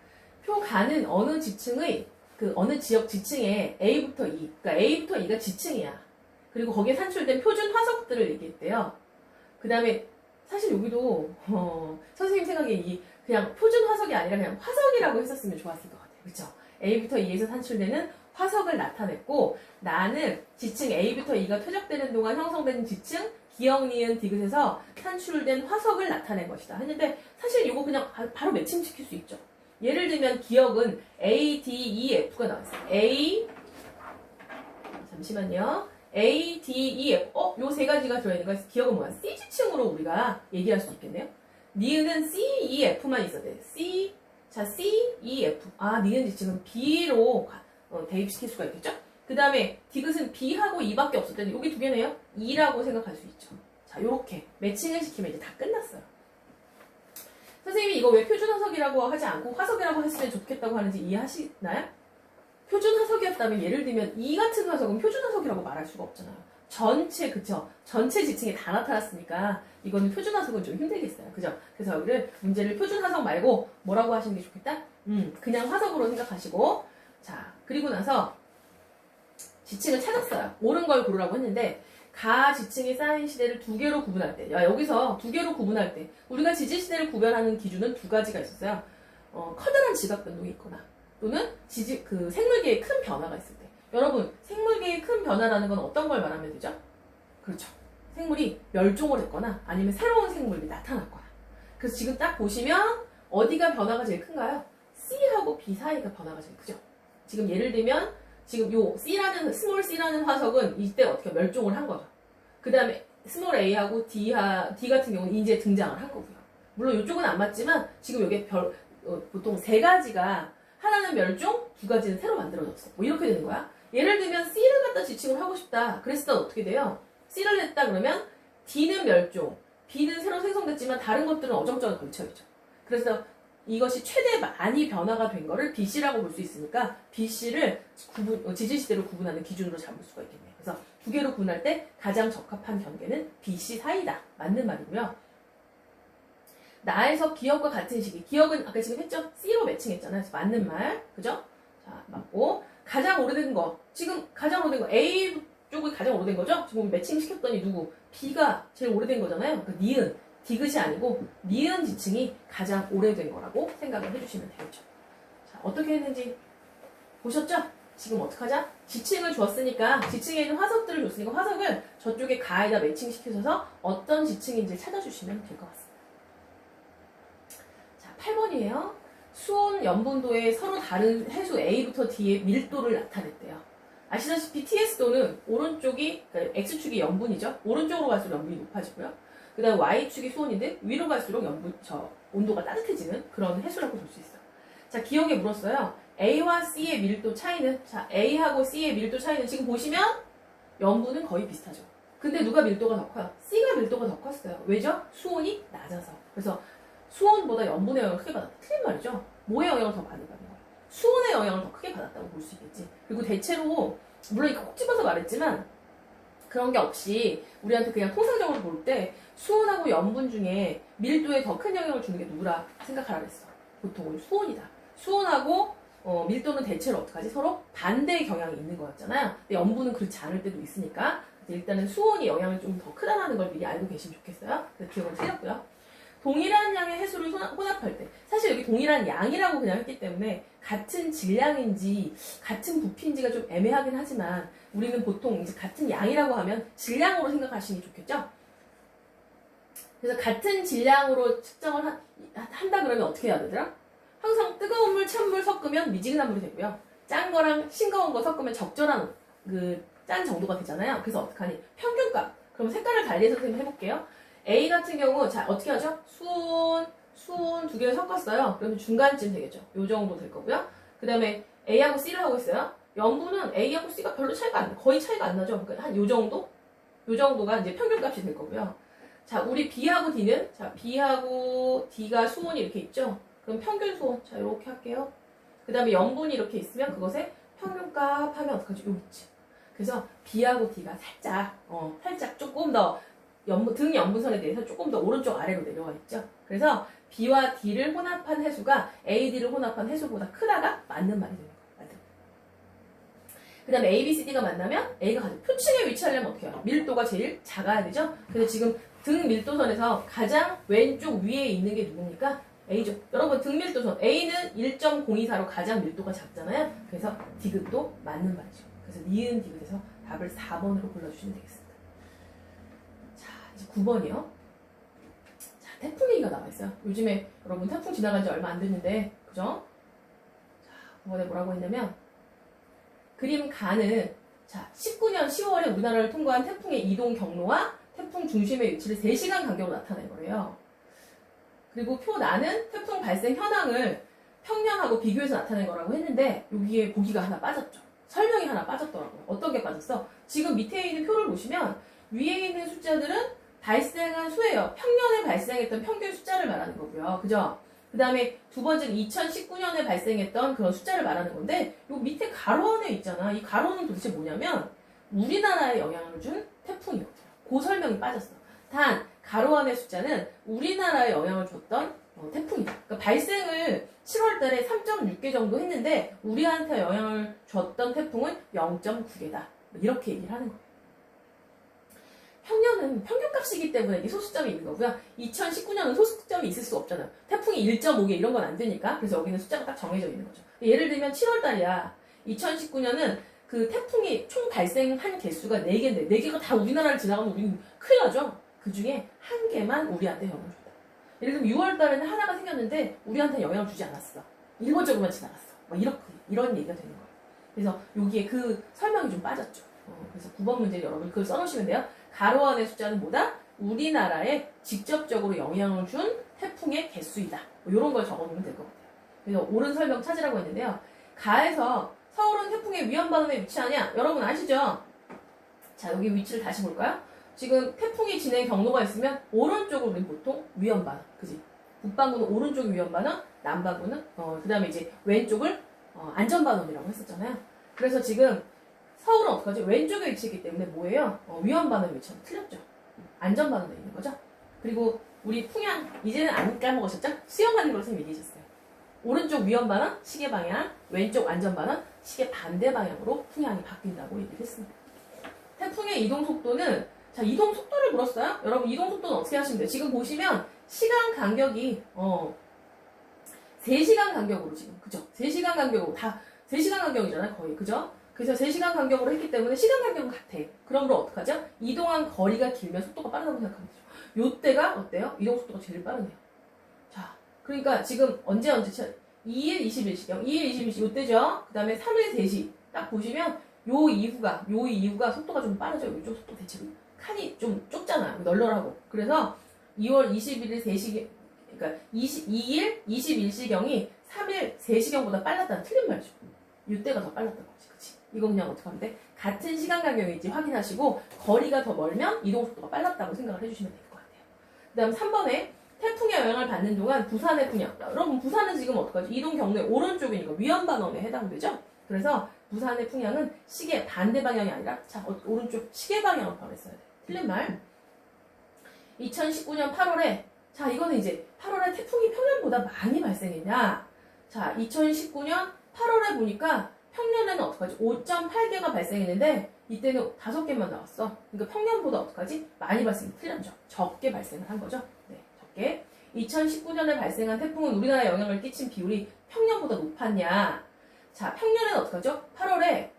표가는 어느 지층의 어느 지역 지층에 A부터 E, 그러니까 A부터 E가 지층이야. 그리고 거기에 산출된 표준 화석들을 얘기했대요. 그 다음에 사실 여기도 선생님 생각에 그냥 표준 화석이 아니라 그냥 화석이라고 했었으면 좋았을 것 같아요. 그렇죠? A부터 E에서 산출되는 화석을 나타냈고 나는 지층 A부터 E가 퇴적되는 동안 형성된 지층 기역, 니은, 디귿에서 산출된 화석을 나타낸 것이다. 했는데 사실 이거 그냥 바로 매칭시킬 수 있죠. 예를 들면 기역은 A, D, E, F가 나왔어요. 잠시만요. A, D, E, F. 요 세 가지가 들어있는 거야. 기역은 뭐야? C 지층으로 우리가 얘기할 수 있겠네요. 니은은 C, E, F만 있었대. C, E, F. 니은 지층은 B로 대입시킬 수가 있겠죠? 그 다음에 디귿은 B하고 E밖에 없었더니 여기 두 개네요. E라고 생각할 수 있죠. 자, 요렇게 매칭을 시키면 이제 다 끝났어요. 선생님이 이거 왜 표준 화석이라고 하지 않고 화석이라고 했으면 좋겠다고 하는지 이해하시나요? 표준 화석이었다면 예를 들면 이 같은 화석은 표준 화석이라고 말할 수가 없잖아요. 그쵸? 전체 지층에 다 나타났으니까 이거는 표준 화석은 좀 힘들겠어요. 그죠? 그래서 여기를 문제를 표준 화석 말고 뭐라고 하시는 게 좋겠다? 그냥 화석으로 생각하시고 자, 그리고 나서 지층을 찾았어요. 옳은 걸 고르라고 했는데 가 지층이 쌓인 시대를 2개로 구분할 때 여기서 2개로 구분할 때 우리가 지질 시대를 구별하는 기준은 2가지가 있었어요. 커다란 지각 변동이 있거나 또는 생물계의 큰 변화가 있을 때 여러분 생물계의 큰 변화라는 건 어떤 걸 말하면 되죠? 그렇죠. 생물이 멸종을 했거나 아니면 새로운 생물이 나타났거나 그래서 지금 딱 보시면 어디가 변화가 제일 큰가요? C하고 B 사이가 변화가 제일 크죠. 지금 예를 들면 지금 요 C라는 스몰 C라는 화석은 이때 어떻게 멸종을 한 거죠. 그 다음에 스몰 A하고 D 같은 경우는 이제 등장을 한 거고요. 물론 이쪽은 안 맞지만 지금 여기 보통 세 가지가 하나는 멸종, 두 가지는 새로 만들어졌어. 뭐 이렇게 되는 거야. 예를 들면 C를 갖다 지칭을 하고 싶다. 그랬을 때 어떻게 돼요? C를 냈다 그러면 D는 멸종, B는 새로 생성됐지만 다른 것들은 어정쩡하게 걸쳐있죠. 그래서 이것이 최대 많이 변화가 된 거를 BC라고 볼 수 있으니까 BC를 지질시대로 구분하는 기준으로 잡을 수가 있겠네요. 그래서 두 개로 구분할 때 가장 적합한 경계는 BC 사이다. 맞는 말이고요. 나에서 기억과 같은 시기. 기억은 아까 지금 했죠? C로 매칭했잖아요. 그래서 맞는 말. 그죠? 자, 맞고. 가장 오래된 거. 지금 가장 오래된 거. A 쪽이 가장 오래된 거죠? 지금 매칭시켰더니 누구? B가 제일 오래된 거잖아요. 그 니은. 디귿이 아니고 니은 지층이 가장 오래된 거라고 생각을 해주시면 되겠죠. 자, 어떻게 했는지 보셨죠? 지금 어떡하자? 지층을 줬으니까 지층에 있는 화석들을 줬으니까 화석을 저쪽에 가에다 매칭시켜서 어떤 지층인지 찾아주시면 될 것 같습니다. 자, 8번이에요. 수온 염분도의 서로 다른 해수 A부터 D의 밀도를 나타냈대요. 아시다시피 TS도는 오른쪽이 그러니까 X축이 염분이죠. 오른쪽으로 갈수록 염분이 높아지고요. 그 다음 Y축이 수온인데 위로 갈수록 온도가 따뜻해지는 그런 해수라고 볼 수 있어요. 자, 기억에 물었어요. A와 C의 밀도 차이는, 자, A하고 C의 밀도 차이는 지금 보시면 염분은 거의 비슷하죠. 근데 누가 밀도가 더 커요? C가 밀도가 더 컸어요. 왜죠? 수온이 낮아서. 그래서 수온보다 염분의 영향을 크게 받았다. 틀린 말이죠. 뭐의 영향을 더 많이 받는 거예요? 수온의 영향을 더 크게 받았다고 볼 수 있겠지. 그리고 대체로, 물론 이거 콕 집어서 말했지만, 그런 게 없이 우리한테 그냥 통상적으로 볼 때 수온하고 염분 중에 밀도에 더 큰 영향을 주는 게 누구라 생각하라 그랬어. 보통은 수온이다. 수온하고 밀도는 대체로 어떡하지? 서로 반대의 경향이 있는 거였잖아요. 근데 염분은 그렇지 않을 때도 있으니까 일단은 수온이 영향이 좀 더 크다는 걸 미리 알고 계시면 좋겠어요. 그래서 기억은 틀렸고요. 동일한 양의 해수를 혼합할 때 사실 여기 동일한 양이라고 그냥 했기 때문에 같은 질량인지 같은 부피인지가 좀 애매하긴 하지만 우리는 보통 이제 같은 양이라고 하면 질량으로 생각하시는 게 좋겠죠? 그래서 같은 질량으로 측정을 한다 그러면 어떻게 해야 되더라? 항상 뜨거운 물, 찬물 섞으면 미지근한 물이 되고요. 짠 거랑 싱거운 거 섞으면 적절한 짠 정도가 되잖아요. 그래서 어떡하니? 평균값. 그럼 색깔을 달리해서 해볼게요. A 같은 경우, 자, 어떻게 하죠? 수온 두 개를 섞었어요. 그러면 중간쯤 되겠죠. 요 정도 될 거고요. 그 다음에 A하고 C를 하고 있어요. 염분은 A하고 C가 별로 거의 차이가 안 나죠. 그러니까 한 요 정도? 요 정도가 이제 평균값이 될 거고요. 자, 우리 B하고 D는, 자, B하고 D가 수온이 이렇게 있죠? 그럼 평균 수온. 자, 이렇게 할게요. 그 다음에 염분이 이렇게 있으면 그것에 평균값 하면 어떡하죠? 요 있지. 그래서 B하고 D가 살짝 조금 더 등 염분선에 대해서 조금 더 오른쪽 아래로 내려와 있죠. 그래서 B와 D를 혼합한 해수가 A, D를 혼합한 해수보다 크다가 맞는 말이 되는 거예요. 그 다음에 A, B, C, D가 만나면 A가 가장 표층에 위치하려면 어떻게 해요? 밀도가 제일 작아야 되죠. 그래서 지금 등 밀도선에서 가장 왼쪽 위에 있는 게 누굽니까? A죠. 여러분 등 밀도선 A는 1.024로 가장 밀도가 작잖아요. 그래서 디귿도 맞는 말이죠. 그래서 니은 디귿에서 답을 4번으로 골라주시면 되겠습니다. 자, 이제 9번이요. 자, 태풍 얘기가 나와 있어요. 요즘에 여러분 태풍 지나간 지 얼마 안 됐는데, 그죠? 자, 9번에 뭐라고 했냐면, 그림 가는, 자, 19년 10월에 우리나라를 통과한 태풍의 이동 경로와 태풍 중심의 위치를 3시간 간격으로 나타낸 거래요. 그리고 표 나는 태풍 발생 현황을 평년하고 비교해서 나타낸 거라고 했는데, 여기에 보기가 하나 빠졌죠. 설명이 하나 빠졌더라고요. 어떤 게 빠졌어? 지금 밑에 있는 표를 보시면 위에 있는 숫자들은 발생한 수예요. 평년에 발생했던 평균 숫자를 말하는 거고요. 그죠? 그 다음에 두 번째는 2019년에 발생했던 그런 숫자를 말하는 건데 요 밑에 가로 안에 있잖아. 이 가로는 도대체 뭐냐면 우리나라에 영향을 준 태풍이거든요. 그 설명이 빠졌어. 단 가로 안의 숫자는 우리나라에 영향을 줬던 태풍이다. 그러니까 발생을 7월 달에 3.6개 정도 했는데 우리한테 영향을 줬던 태풍은 0.9개다. 이렇게 얘기를 하는 거예요. 평년은 평균값이기 때문에 이 소수점이 있는 거고요. 2019년은 소수점이 있을 수가 없잖아요. 태풍이 1.5개 이런 건 안 되니까. 그래서 여기는 숫자가 딱 정해져 있는 거죠. 예를 들면 7월 달이야. 2019년은 그 태풍이 총 발생한 개수가 4개인데 4개가 다 우리나라를 지나가면 우리는 큰일 나죠. 그 중에 1개만 우리한테 영향을 줬다. 예를 들면 6월 달에는 하나가 생겼는데 우리한테 영향을 주지 않았어. 일본적으로만 지나갔어. 막 이런 얘기가 되는 거예요. 그래서 여기에 그 설명이 좀 빠졌죠. 그래서 9번 문제 여러분 그걸 써놓으시면 돼요. 가로 안의 숫자는 뭐다? 우리나라에 직접적으로 영향을 준 태풍의 개수이다. 이런 걸 적어놓으면 될 것 같아요. 그래서 옳은 설명 찾으라고 했는데요. 가에서 서울은 태풍의 위험반원에 위치하냐? 여러분 아시죠? 자, 여기 위치를 다시 볼까요? 지금 태풍이 진행 경로가 있으면 오른쪽을 우리는 보통 위험반원, 그지? 북반구는 오른쪽이 위험반원, 남반구는 그 다음에 이제 왼쪽을 안전반원이라고 했었잖아요. 그래서 지금 서울은 어떡하지? 왼쪽에 위치했기 때문에 뭐예요? 위험반원에 위치하면 틀렸죠. 안전반원에 있는 거죠. 그리고 우리 풍향 이제는 안 까먹으셨죠? 수영하는 걸 선생님이 얘기해줬어요. 오른쪽 위험반원 시계 방향, 왼쪽 안전반원 시계 반대 방향으로 풍향이 바뀐다고 얘기를 했습니다. 태풍의 이동 속도는 자 이동 속도를 물었어요. 여러분 이동 속도는 어떻게 하시면 돼요? 지금 보시면 시간 간격이 3시간 간격으로 지금 그죠? 3시간 간격으로 다 3시간 간격이잖아요 거의 그죠? 그래서 3시간 간격으로 했기 때문에 시간 간격은 같아. 그러므로 어떡하죠? 이동한 거리가 길면 속도가 빠르다고 생각하면 되죠. 요때가 어때요? 이동 속도가 제일 빠르네요. 자, 그러니까 지금 언제 2일 21시경 2일 21시 요때죠. 그 다음에 3일 3시 딱 보시면 요 이후가 속도가 좀 빠르죠. 이쪽 속도 대체로 칸이 좀 좁잖아요. 널널하고. 그래서 2월 21일 3시 그러니까 2일 21시경이 3일 3시경보다 빨랐다는 틀린 말이죠. 이때가 더 빨랐던 거지. 그치? 이거 그냥 어떻게 하면 돼? 같은 시간 간격인지 확인하시고 거리가 더 멀면 이동 속도가 빨랐다고 생각을 해주시면 될 것 같아요. 그 다음 3번에 태풍의 영향을 받는 동안 부산의 풍향. 여러분 부산은 지금 어떡하지? 이동 경로의 오른쪽이니까 위험반원에 해당되죠? 그래서 부산의 풍향은 시계 반대 방향이 아니라 자 오른쪽 시계 방향으로 변했어야 돼. 틀린 말. 2019년 8월에 자 이거는 이제 8월에 태풍이 평년보다 많이 발생했냐? 자 2019년 8월에 보니까 평년에는 어떡하지? 5.8개가 발생했는데 이때는 5개만 나왔어. 그러니까 평년보다 어떡하지? 많이 발생 틀렸죠. 적게 발생을 한 거죠. 네, 적게. 2019년에 발생한 태풍은 우리나라에 영향을 끼친 비율이 평년보다 높았냐? 자, 평년에는 어떡하죠? 8월에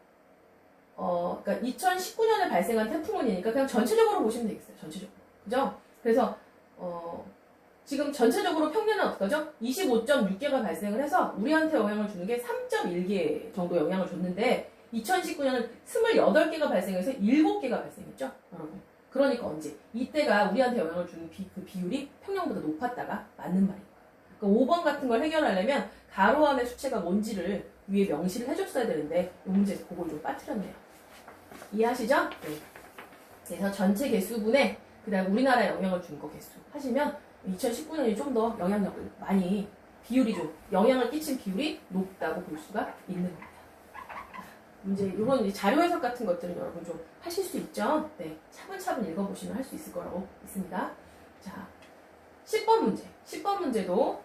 그러니까 2019년에 발생한 태풍은이니까 그냥 전체적으로 보시면 되겠어요. 전체적으로. 그죠? 그래서 지금 전체적으로 평년은 어떡하죠? 25.6개가 발생을 해서 우리한테 영향을 주는 게 3.1개 정도 영향을 줬는데 2019년은 28개가 발생해서 7개가 발생했죠? 여러분. 그러니까 언제? 이때가 우리한테 영향을 주는 그 비율이 평년보다 높았다가 맞는 말인 거예요. 그러니까 5번 같은 걸 해결하려면 가로 안의 수치가 뭔지를 위에 명시를 해줬어야 되는데 이 문제에서 그걸 좀 빠뜨렸네요. 이해하시죠? 네. 그래서 전체 개수분에 그 다음에 우리나라에 영향을 준 거 개수 하시면 2019년이 좀 더 영향력을 많이 비율이 좀 영향을 끼친 비율이 높다고 볼 수가 있는 겁니다. 문제 이런 이제 자료 해석 같은 것들은 여러분 좀 하실 수 있죠? 네, 차분차분 읽어보시면 할 수 있을 거라고 믿습니다. 자, 10번 문제. 10번 문제도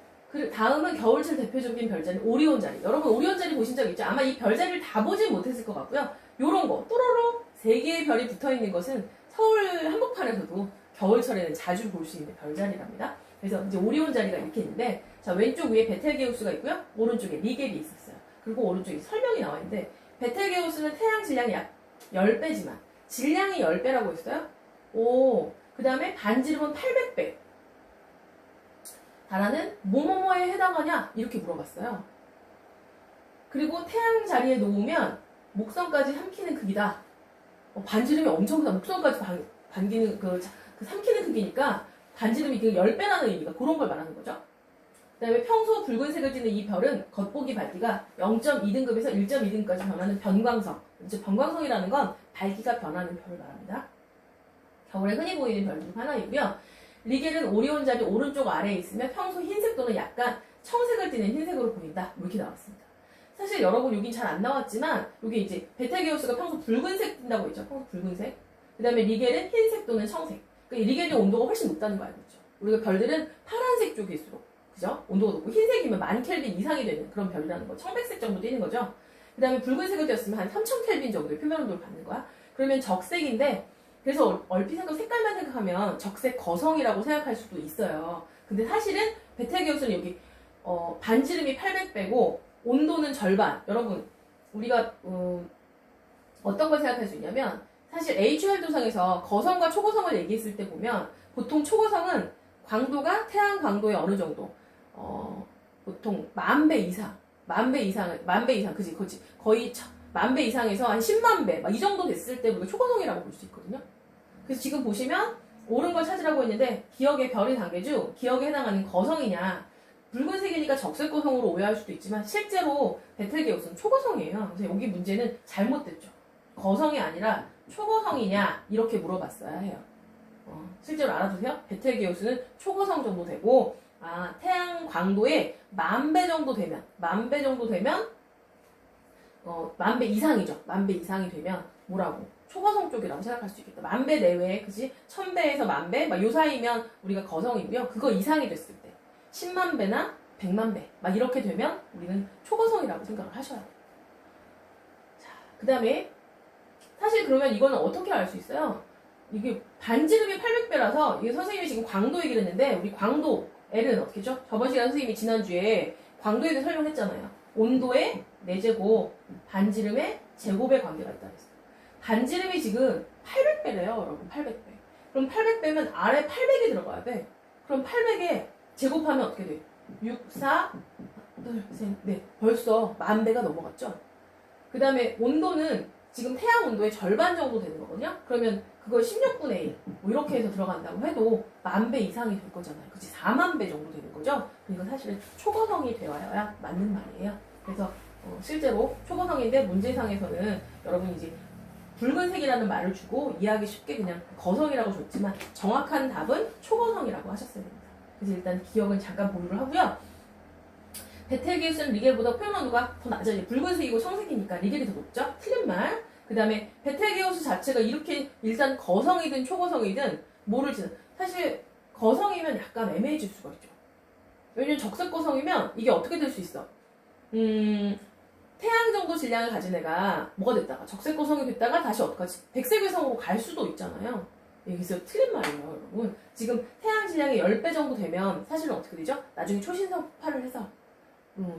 다음은 겨울철 대표적인 별자리 오리온 자리. 여러분 오리온 자리 보신 적 있죠? 아마 이 별자리를 다 보진 못했을 것 같고요. 요런 거 또로로 3개의 별이 붙어있는 것은 서울 한복판에서도 겨울철에는 자주 볼 수 있는 별자리랍니다. 그래서 이제 오리온 자리가 이렇게 있는데 자 왼쪽 위에 베텔게우스가 있고요. 오른쪽에 리겔이 있었어요. 그리고 오른쪽에 설명이 나와 있는데 베텔게우스는 태양 질량이 약 10배지만 질량이 10배라고 했어요. 그 다음에 반지름은 800배. 다라는 뭐뭐뭐에 해당하냐? 이렇게 물어봤어요. 그리고 태양 자리에 놓으면 목선까지 삼키는 크기다. 반지름이 엄청 크다. 목선까지 반기는 그 삼키는 크기니까 반지름이 10배라는 의미가 그런 걸 말하는 거죠. 그 다음에 평소 붉은색을 띠는 이 별은 겉보기 밝기가 0.2등급에서 1.2등급까지 변하는 변광성. 즉 변광성이라는 건 밝기가 변하는 별을 말합니다. 겨울에 흔히 보이는 별 중 하나이고요. 리겔은 오리온 자리 오른쪽 아래에 있으면 평소 흰색 또는 약간 청색을 띠는 흰색으로 보인다. 이렇게 나왔습니다. 사실 여러분 여긴 잘 안 나왔지만 여기 이제 베텔게우스가 평소 붉은색 띈다고 했죠. 평소 붉은색. 그 다음에 리겔은 흰색 또는 청색. 그러니까 리겔의 온도가 훨씬 높다는 거 알고 있죠. 우리가 별들은 파란색 쪽일수록 그죠? 온도가 높고 흰색이면 10,000켈빈 이상이 되는 그런 별이라는 거. 청백색 정도 띄는 거죠. 그 다음에 붉은색을 띄었으면 한 3000켈빈 정도의 표면 온도를 받는 거야. 그러면 적색인데 그래서 얼핏 색깔만 생각하면 적색 거성이라고 생각할 수도 있어요. 근데 사실은 베텔게우스는 여기 반지름이 800배고 온도는 절반. 여러분 우리가 어떤 걸 생각할 수 있냐면 사실 HL 도상에서 거성과 초거성을 얘기했을 때 보면 보통 초거성은 광도가 태양 광도의 어느 정도 보통 10,000배 이상 그지 거의 10,000배 이상에서 한 10만 배, 막 이 정도 됐을 때 우리가 초고성이라고 볼 수 있거든요. 그래서 지금 보시면 옳은 걸 찾으라고 했는데 기억의 별이 단계 중 기억에 해당하는 거성이냐, 붉은색이니까 적색거성으로 오해할 수도 있지만 실제로 베텔게우스는 초거성이에요. 그래서 여기 문제는 잘못됐죠. 거성이 아니라 초거성이냐 이렇게 물어봤어야 해요. 실제로 알아두세요. 베텔게우스는 초거성 정도 되고 태양 광도에 10,000배 정도 되면 10,000배 이상이죠. 10,000배 이상이 되면 뭐라고? 초거성 쪽이라고 생각할 수 있겠다. 10,000배 내외에, 그지? 1,000배에서 10,000배, 막 요 사이면 우리가 거성이고요. 그거 이상이 됐을 때 10만 배나 100만 배, 막 이렇게 되면 우리는 초거성이라고 생각을 하셔야 돼요. 자, 그 다음에 사실 그러면 이거는 어떻게 알 수 있어요? 이게 반지름이 800배라서 이게 선생님이 지금 광도 얘기를 했는데 우리 광도 L은 어떻게죠? 저번 시간 선생님이 지난주에 광도에 대해 설명했잖아요. 온도의 4제곱, 반지름의 제곱의 관계가 있다 그랬어요. 반지름이 지금 800배래요, 여러분. 800배. 그럼 800배면 아래 800이 들어가야 돼. 그럼 800에 제곱하면 어떻게 돼? 6, 4, 2, 3, 네. 벌써 10,000배가 넘어갔죠? 그 다음에 온도는 지금 태양 온도의 절반 정도 되는 거거든요? 그러면 그걸 16분의 1, 뭐 이렇게 해서 들어간다고 해도 10,000배 이상이 될 거잖아요. 그치? 40,000배 정도 되는 거죠? 그러니까 사실은 초거성이 되어야 맞는 말이에요. 그래서 실제로 초거성인데 문제상에서는 여러분 이제 붉은색이라는 말을 주고 이해하기 쉽게 그냥 거성이라고 줬지만 정확한 답은 초거성이라고 하셨어야 됩니다. 그래서 일단 기억은 잠깐 보류를 하고요. 베텔게우스는 리겔보다 표현 온도가 더 낮아요. 붉은색이고 청색이니까 리겔이 더 높죠? 틀린 말. 그 다음에 베텔게우스 자체가 이렇게 일단 거성이든 초거성이든 뭐를 지는 사실 거성이면 약간 애매해질 수가 있죠. 왜냐면 적색거성이면 이게 어떻게 될 수 있어? 태양 정도 질량을 가진 애가 뭐가 됐다가 적색거성이 됐다가 다시 어떡하지? 백색외성으로 갈 수도 있잖아요. 여기서 틀린 말이에요, 여러분. 지금 태양 질량이 10배 정도 되면 사실은 어떻게 되죠? 나중에 초신성 폭발을 해서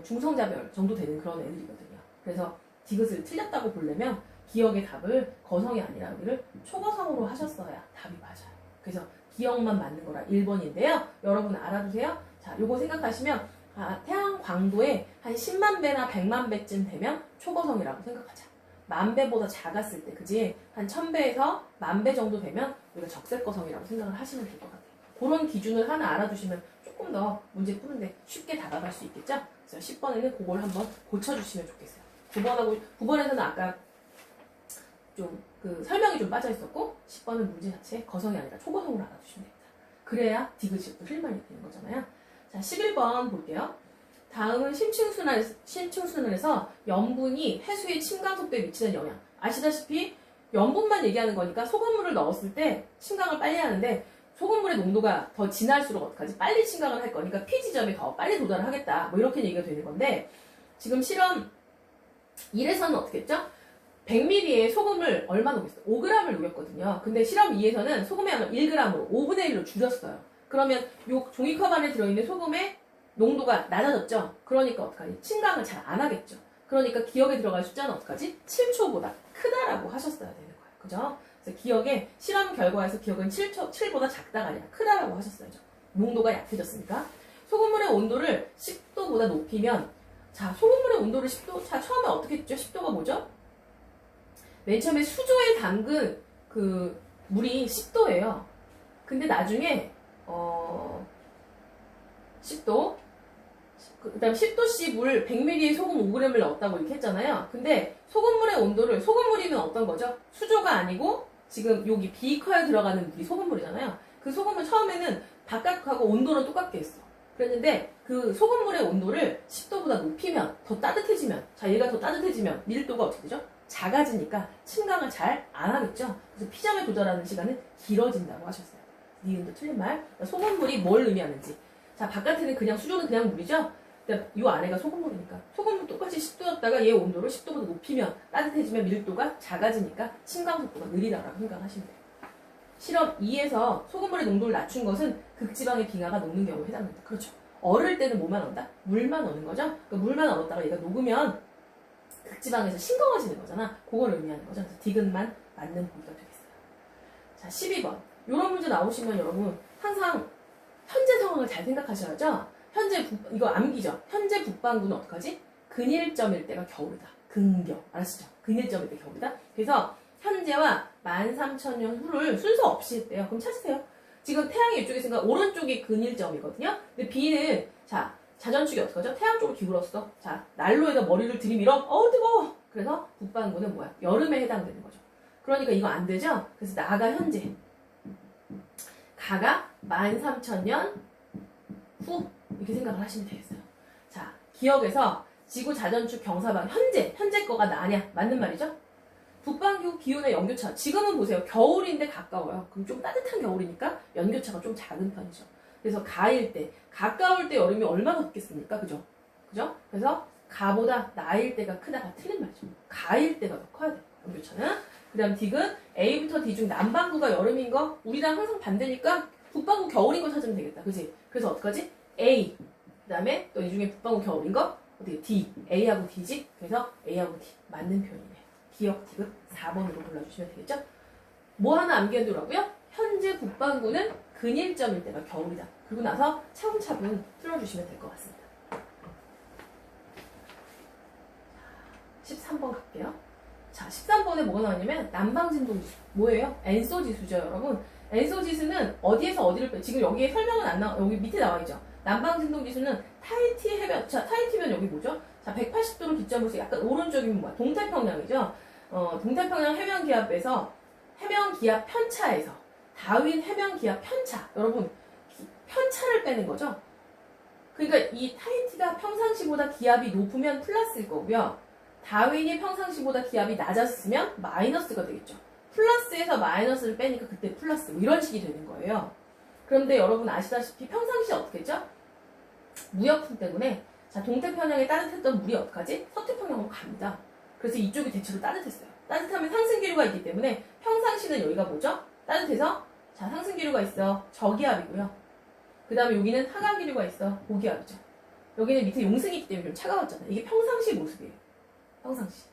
중성자별 정도 되는 그런 애들이거든요. 그래서 디귿을 틀렸다고 보려면 기억의 답을 거성이 아니라 여기를 초거성으로 하셨어야 답이 맞아요. 그래서 기억만 맞는 거라 1번인데요. 여러분 알아두세요. 자, 요거 생각하시면 태양 광도에 한 10만 배나 100만 배쯤 되면 초거성이라고 생각하자. 10,000배보다 작았을 때, 그지? 한 1,000배에서 10,000배 정도 되면 우리가 적색거성이라고 생각을 하시면 될 것 같아요. 그런 기준을 하나 알아두시면 조금 더 문제 푸는데 쉽게 다가갈 수 있겠죠? 그래서 10번에는 그걸 한번 고쳐주시면 좋겠어요. 9번에서는 아까 좀 설명이 좀 빠져 있었고 10번은 문제 자체 거성이 아니라 초거성으로 알아두시면 됩니다. 그래야 디귿이 또 실만이 되는 거잖아요. 자, 11번 볼게요. 다음은 심층순환에서 염분이 해수의 침강 속도에 미치는 영향. 아시다시피 염분만 얘기하는 거니까 소금물을 넣었을 때 침강을 빨리 하는데 소금물의 농도가 더 진할수록 어떡하지? 빨리 침강을 할 거니까 P 지점에 더 빨리 도달을 하겠다. 뭐 이렇게 얘기가 되는 건데 지금 실험 1에서는 어떻게 했죠? 100ml에 소금을 얼마 녹였어요? 5g을 녹였거든요. 근데 실험 2에서는 소금의 양을 1g으로 5분의 1로 줄였어요. 그러면 요 종이컵 안에 들어있는 소금의 농도가 낮아졌죠? 그러니까 어떡하지? 침강을 잘 안 하겠죠? 그러니까 기억에 들어갈 숫자는 어떡하지? 7초보다 크다라고 하셨어야 되는 거예요. 그죠? 그래서 기억에, 실험 결과에서 기억은 7보다 작다가 아니라 크다라고 하셨어야죠. 농도가 약해졌으니까. 소금물의 온도를 10도보다 높이면, 자, 소금물의 온도를 10도, 자, 처음에 어떻게 했죠? 10도가 뭐죠? 맨 처음에 수조에 담근 그 물이 10도예요. 근데 나중에 10도 그 다음 10도씨 물 100ml에 소금 5g을 넣었다고 이렇게 했잖아요. 근데 소금물의 온도를 소금물이면 어떤 거죠? 수조가 아니고 지금 여기 비커에 들어가는 물이 소금물이잖아요. 그 소금을 처음에는 바깥하고 온도는 똑같게 했어. 그랬는데 그 소금물의 온도를 10도보다 높이면 더 따뜻해지면 자 얘가 더 따뜻해지면 밀도가 어떻게 되죠? 작아지니까 침강을 잘 안 하겠죠. 그래서 P점에 도달하는 시간은 길어진다고 하셨어요. 니은도 틀린 말. 그러니까 소금물이 뭘 의미하는지. 자 바깥에는 그냥 수조는 그냥 물이죠. 그러니까 이 안에가 소금물이니까 소금물 똑같이 10도였다가 얘 온도를 10도보다 높이면 따뜻해지면 밀도가 작아지니까 침강 속도가 느리다라고 생각하시면 돼요. 실험 2에서 소금물의 농도를 낮춘 것은 극지방의 빙하가 녹는 경우에 해당된다. 그렇죠. 얼을 때는 뭐만 얻는다? 물만 얻는 거죠. 그러니까 물만 얻었다가 얘가 녹으면 극지방에서 싱거워지는 거잖아. 그걸 의미하는 거죠. 그래서 디귿만 맞는 보기가 되겠어요. 자, 12번. 이런 문제 나오시면 여러분 항상 현재 상황을 잘 생각하셔야죠. 이거 암기죠. 현재 북반구는 어떡하지? 근일점일 때가 겨울이다. 근겨. 알았죠? 근일점일 때 겨울이다. 그래서 현재와 13,000년 후를 순서 없이 했대요. 그럼 찾으세요. 지금 태양이 이쪽에 있으니까 오른쪽이 근일점이거든요. 근데 B는 자 자전축이 어떡하죠? 태양 쪽으로 기울었어. 자 난로에다 머리를 들이밀어. 뜨거워. 그래서 북반구는 뭐야? 여름에 해당되는 거죠. 그러니까 이거 안 되죠? 그래서 나가 현재. 가가 13,000년 후 이렇게 생각을 하시면 되겠어요. 자 기억에서 지구 자전축 경사방 현재 거가 나냐? 맞는 말이죠? 북반구 기온의 연교차. 지금은 보세요. 겨울인데 가까워요. 그럼 좀 따뜻한 겨울이니까 연교차가 좀 작은 편이죠. 그래서 가일 때, 가까울 때 여름이 얼마나 덥겠습니까? 그죠? 그죠? 그래서 가보다 나일 때가 크다가 틀린 말이죠. 가일 때가 더 커야 돼요. 연교차는. 그 다음 D은 A부터 D 중 남반구가 여름인 거 우리랑 항상 반대니까 북반구 겨울인 거 찾으면 되겠다. 그지? 그래서 어떡하지? A. 그 다음에 또 이 중에 북반구 겨울인 거 어떻게 D. A하고 D지? 그래서 A하고 D. 맞는 표현이네. 기억 디귿 4번으로 골라주시면 되겠죠? 뭐 하나 암기해두라고요? 현재 북반구는 근일점일 때가 겨울이다. 그리고 나서 차분차분 풀어주시면 될 것 같습니다. 13번 갈게요. 자, 13번에 뭐가 나왔냐면 남방진동지수. 뭐예요? 엔소 지수죠, 여러분. 엔소 지수는 어디에서 어디를 빼? 지금 여기에 설명은 안 나와. 여기 밑에 나와 있죠. 남방진동지수는 타히티 해변. 자, 타히티면 여기 뭐죠? 자, 180도를 기점으로 해서 약간 오른쪽이면 뭐야? 동태평양이죠. 동태평양 해변기압에서 해변기압 편차에서 다윈 해변기압 편차. 여러분, 편차를 빼는 거죠. 그러니까 이 타히티가 평상시보다 기압이 높으면 플러스일 거고요. 다윈이 평상시보다 기압이 낮았으면 마이너스가 되겠죠. 플러스에서 마이너스를 빼니까 그때 플러스 뭐 이런 식이 되는 거예요. 그런데 여러분 아시다시피 평상시에 어떻게 했죠? 무역풍 때문에 자 동태평양에 따뜻했던 물이 어떡하지? 서태평양으로 갑니다. 그래서 이쪽이 대체로 따뜻했어요. 따뜻하면 상승기류가 있기 때문에 평상시는 여기가 뭐죠? 따뜻해서 자 상승기류가 있어. 저기압이고요. 그 다음에 여기는 하강기류가 있어. 고기압이죠. 여기는 밑에 용승이 있기 때문에 좀 차가웠잖아요. 이게 평상시 모습이에요. 평상시.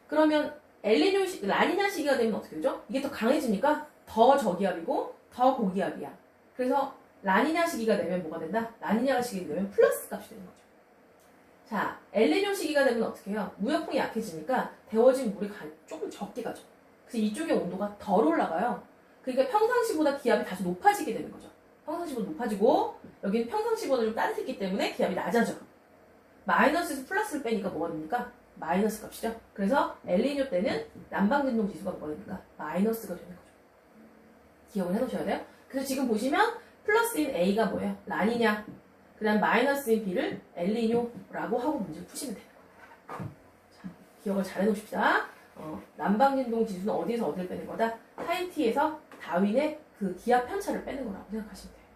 그러면 엘니뇨 라니냐 시기가 되면 어떻게 되죠? 이게 더 강해지니까 더 저기압이고 더 고기압이야. 그래서 라니냐 시기가 되면 뭐가 된다? 라니냐 시기가 되면 플러스 값이 되는 거죠. 자, 엘니뇨 시기가 되면 어떻게 해요? 무역풍이 약해지니까 데워진 물이 조금 적게 가죠. 그래서 이쪽의 온도가 덜 올라가요. 그러니까 평상시보다 기압이 다시 높아지게 되는 거죠. 평상시보다 높아지고 여기는 평상시보다 좀 따뜻했기 때문에 기압이 낮아져. 마이너스에서 플러스를 빼니까 뭐가 됩니까? 마이너스 값이죠. 그래서 엘니뇨 때는 남방진동 지수가 뭐가 됩니까? 마이너스가 되는 거죠. 기억을 해놓으셔야 돼요. 그래서 지금 보시면 플러스인 A가 뭐예요? 라니냐. 그 다음 마이너스인 B를 엘니뇨라고 하고 문제를 푸시면 되는 거예요. 자, 기억을 잘 해놓읍시다. 남방진동 지수는 어디에서 어디를 빼는 거다? 타히티에서 다윈의 그 기압 편차를 빼는 거라고 생각하시면 돼요.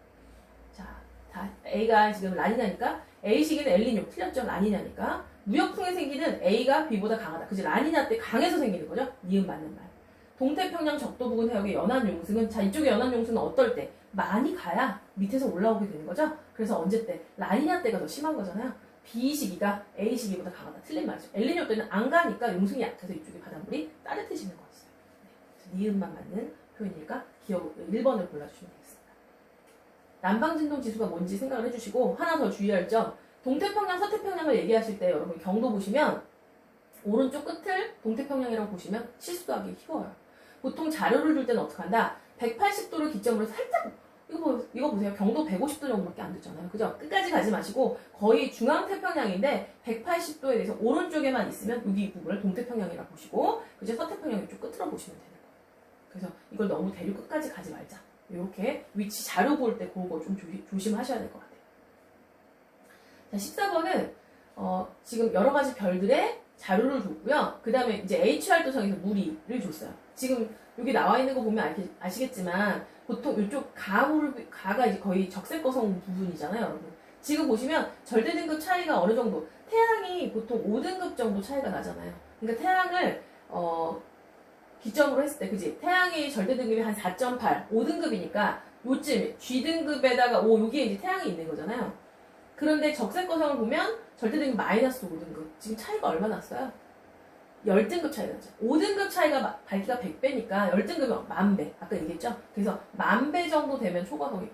자, A가 지금 라니냐니까 A 시기는 엘니뇨 틀렸죠? 라니냐니까 무역풍에 생기는 A가 B보다 강하다. 그지? 라니냐 때 강해서 생기는 거죠? 니은 맞는 말. 동태평양 적도 부근 해역의 연안 용승은 자 이쪽의 연안 용승은 어떨 때? 많이 가야 밑에서 올라오게 되는 거죠? 그래서 언제 때? 라니냐 때가 더 심한 거잖아요. B 시기가 A 시기보다 강하다. 틀린 말이죠. 엘니뇨 때는 안 가니까 용승이 약해서 이쪽에 바닷물이 따뜻해지는 거였어요. 네. 니은만 맞는 표현이니까 기억 1번을 골라주시면 되겠습니다. 남방진동 지수가 뭔지 생각을 해주시고 하나 더 주의할 점 동태평양, 서태평양을 얘기하실 때 여러분 경도 보시면 오른쪽 끝을 동태평양이라고 보시면 실수하기 쉬워요. 보통 자료를 줄 때는 어떻게 한다? 180도를 기점으로 살짝 이거 보세요. 경도 150도 정도밖에 안 됐잖아요. 그죠? 끝까지 가지 마시고 거의 중앙태평양인데 180도에 대해서 오른쪽에만 있으면 여기 이 부분을 동태평양이라고 보시고 그죠? 서태평양 이쪽 끝으로 보시면 되는 거예요. 그래서 이걸 너무 대륙 끝까지 가지 말자. 이렇게 위치 자료 볼 때 그거 좀 조심하셔야 될 것 같아요. 자, 14번은 지금 여러 가지 별들의 자료를 줬고요. 그 다음에 이제 HR도성에서 무리를 줬어요. 지금 여기 나와 있는 거 보면 아시겠지만 보통 이쪽 가가 이제 거의 적색거성 부분이잖아요, 여러분. 지금 보시면 절대 등급 차이가 어느 정도 태양이 보통 5등급 정도 차이가 나잖아요. 그러니까 태양을 기점으로 했을 때, 그지? 태양의 절대 등급이 한 4.8, 5등급이니까 요쯤 G등급에다가 여기에 이제 태양이 있는 거잖아요. 그런데 적색거성을 보면 절대 등급 마이너스 5등급. 지금 차이가 얼마 났어요? 10등급 차이 나죠. 5등급 차이가 밝기가 100배니까 10등급이 10,000배. 아까 얘기했죠? 그래서 10,000배 정도 되면 초거성이,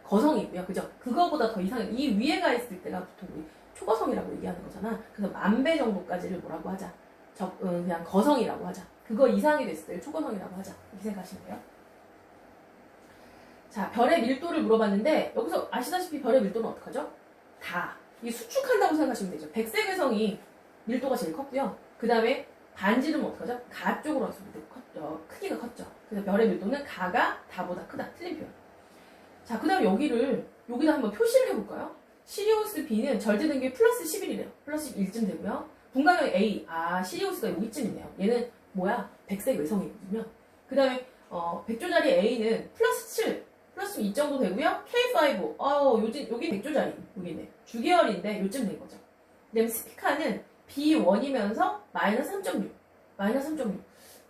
거성이 있고요. 그죠? 그거보다 더 이상해. 이 위에 가 있을 때가 보통 우리 초거성이라고 얘기하는 거잖아. 그래서 10,000배 정도까지를 뭐라고 하자. 그냥 거성이라고 하자. 그거 이상이 됐을 때 초거성이라고 하자. 이렇게 생각하시면 돼요. 자, 별의 밀도를 물어봤는데 여기서 아시다시피 별의 밀도는 어떡하죠? 다. 이 수축한다고 생각하시면 되죠. 백색외성이 밀도가 제일 컸고요. 그 다음에 반지름은 어떡하죠? 가 쪽으로 왔을 때 크기가 컸죠. 그래서 별의 밀도는 가가 다보다 크다. 틀린 표현. 자, 그 다음에 여기다 한번 표시를 해볼까요? 시리우스 B는 절대등급이 플러스 11이래요. 플러스 11쯤 되고요. 분광형 A, 시리우스가 여기쯤이네요. 얘는 뭐야? 백색 외성이거든요. 그 다음에 백조자리 A는 플러스 7, 플러스 2 정도 되고요. K5, 여기 백조자리, 여기 있네. 주계열인데 요쯤 된 거죠. 그 다음에 스피카는 B1이면서 마이너스 3.6, 마이너스 3.6.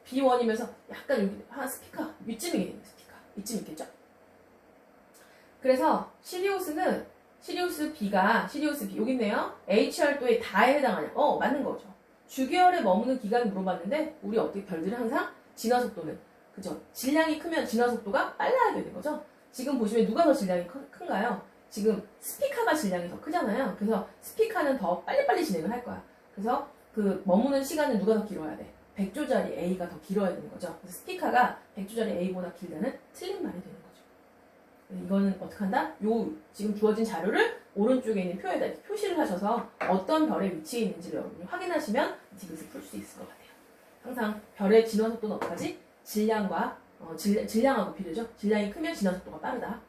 B1이면서 약간 여기 스피카, 이쯤이겠네요. 스피카, 이쯤 있겠죠? 그래서 시리우스 B, 여기 있네요. H열도의 다에 해당하냐? 맞는 거죠. 주계열에 머무는 기간을 물어봤는데, 우리 어떻게 별들은 항상 진화속도는, 그죠? 질량이 크면 진화속도가 빨라야 되는 거죠? 지금 보시면 누가 더 질량이 큰가요? 지금 스피카가 질량이 더 크잖아요. 그래서 스피카는 더 빨리빨리 진행을 할 거야. 그래서 그 머무는 시간은 누가 더 길어야 돼? 백조자리 A가 더 길어야 되는 거죠. 그래서 스피카가 백조자리 A보다 길다는 틀린 말이 되는 거죠. 이거는 어떻게 한다? 지금 주어진 자료를 오른쪽에 있는 표에다 이렇게 표시를 하셔서 어떤 별의 위치에 있는지를 여러분이 확인하시면 디귿을 풀 수 있을 것 같아요. 항상 별의 진화 속도는 어떡하지? 질량하고 비례죠. 질량이 크면 진화 속도가 빠르다.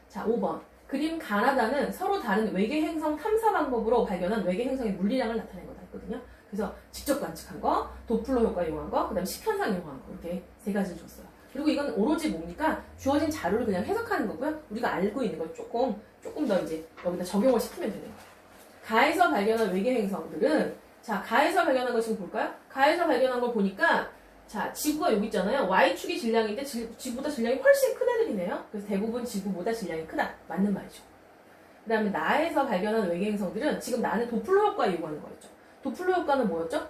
자, 5번. 그림 가나다는 서로 다른 외계 행성 탐사 방법으로 발견한 외계 행성의 물리량을 나타낸 거다 했거든요. 그래서 직접 관측한 거, 도플러 효과 이용한 거, 그 다음에 식현상 이용한 거 이렇게 세 가지를 줬어요. 그리고 이건 오로지 뭡니까? 주어진 자료를 그냥 해석하는 거고요. 우리가 알고 있는 걸 조금 더 이제 여기다 적용을 시키면 되는 거예요. 가에서 발견한 외계 행성들은, 자, 가에서 발견한 거 지금 볼까요? 가에서 발견한 걸 보니까, 자, 지구가 여기 있잖아요. Y축이 질량인데 지구보다 질량이 훨씬 큰 애들이네요. 그래서 대부분 지구보다 질량이 크다. 맞는 말이죠. 그 다음에 나에서 발견한 외계 행성들은 지금 나는 도플러 효과 이용하는 거였죠. 도플러 효과는 뭐였죠?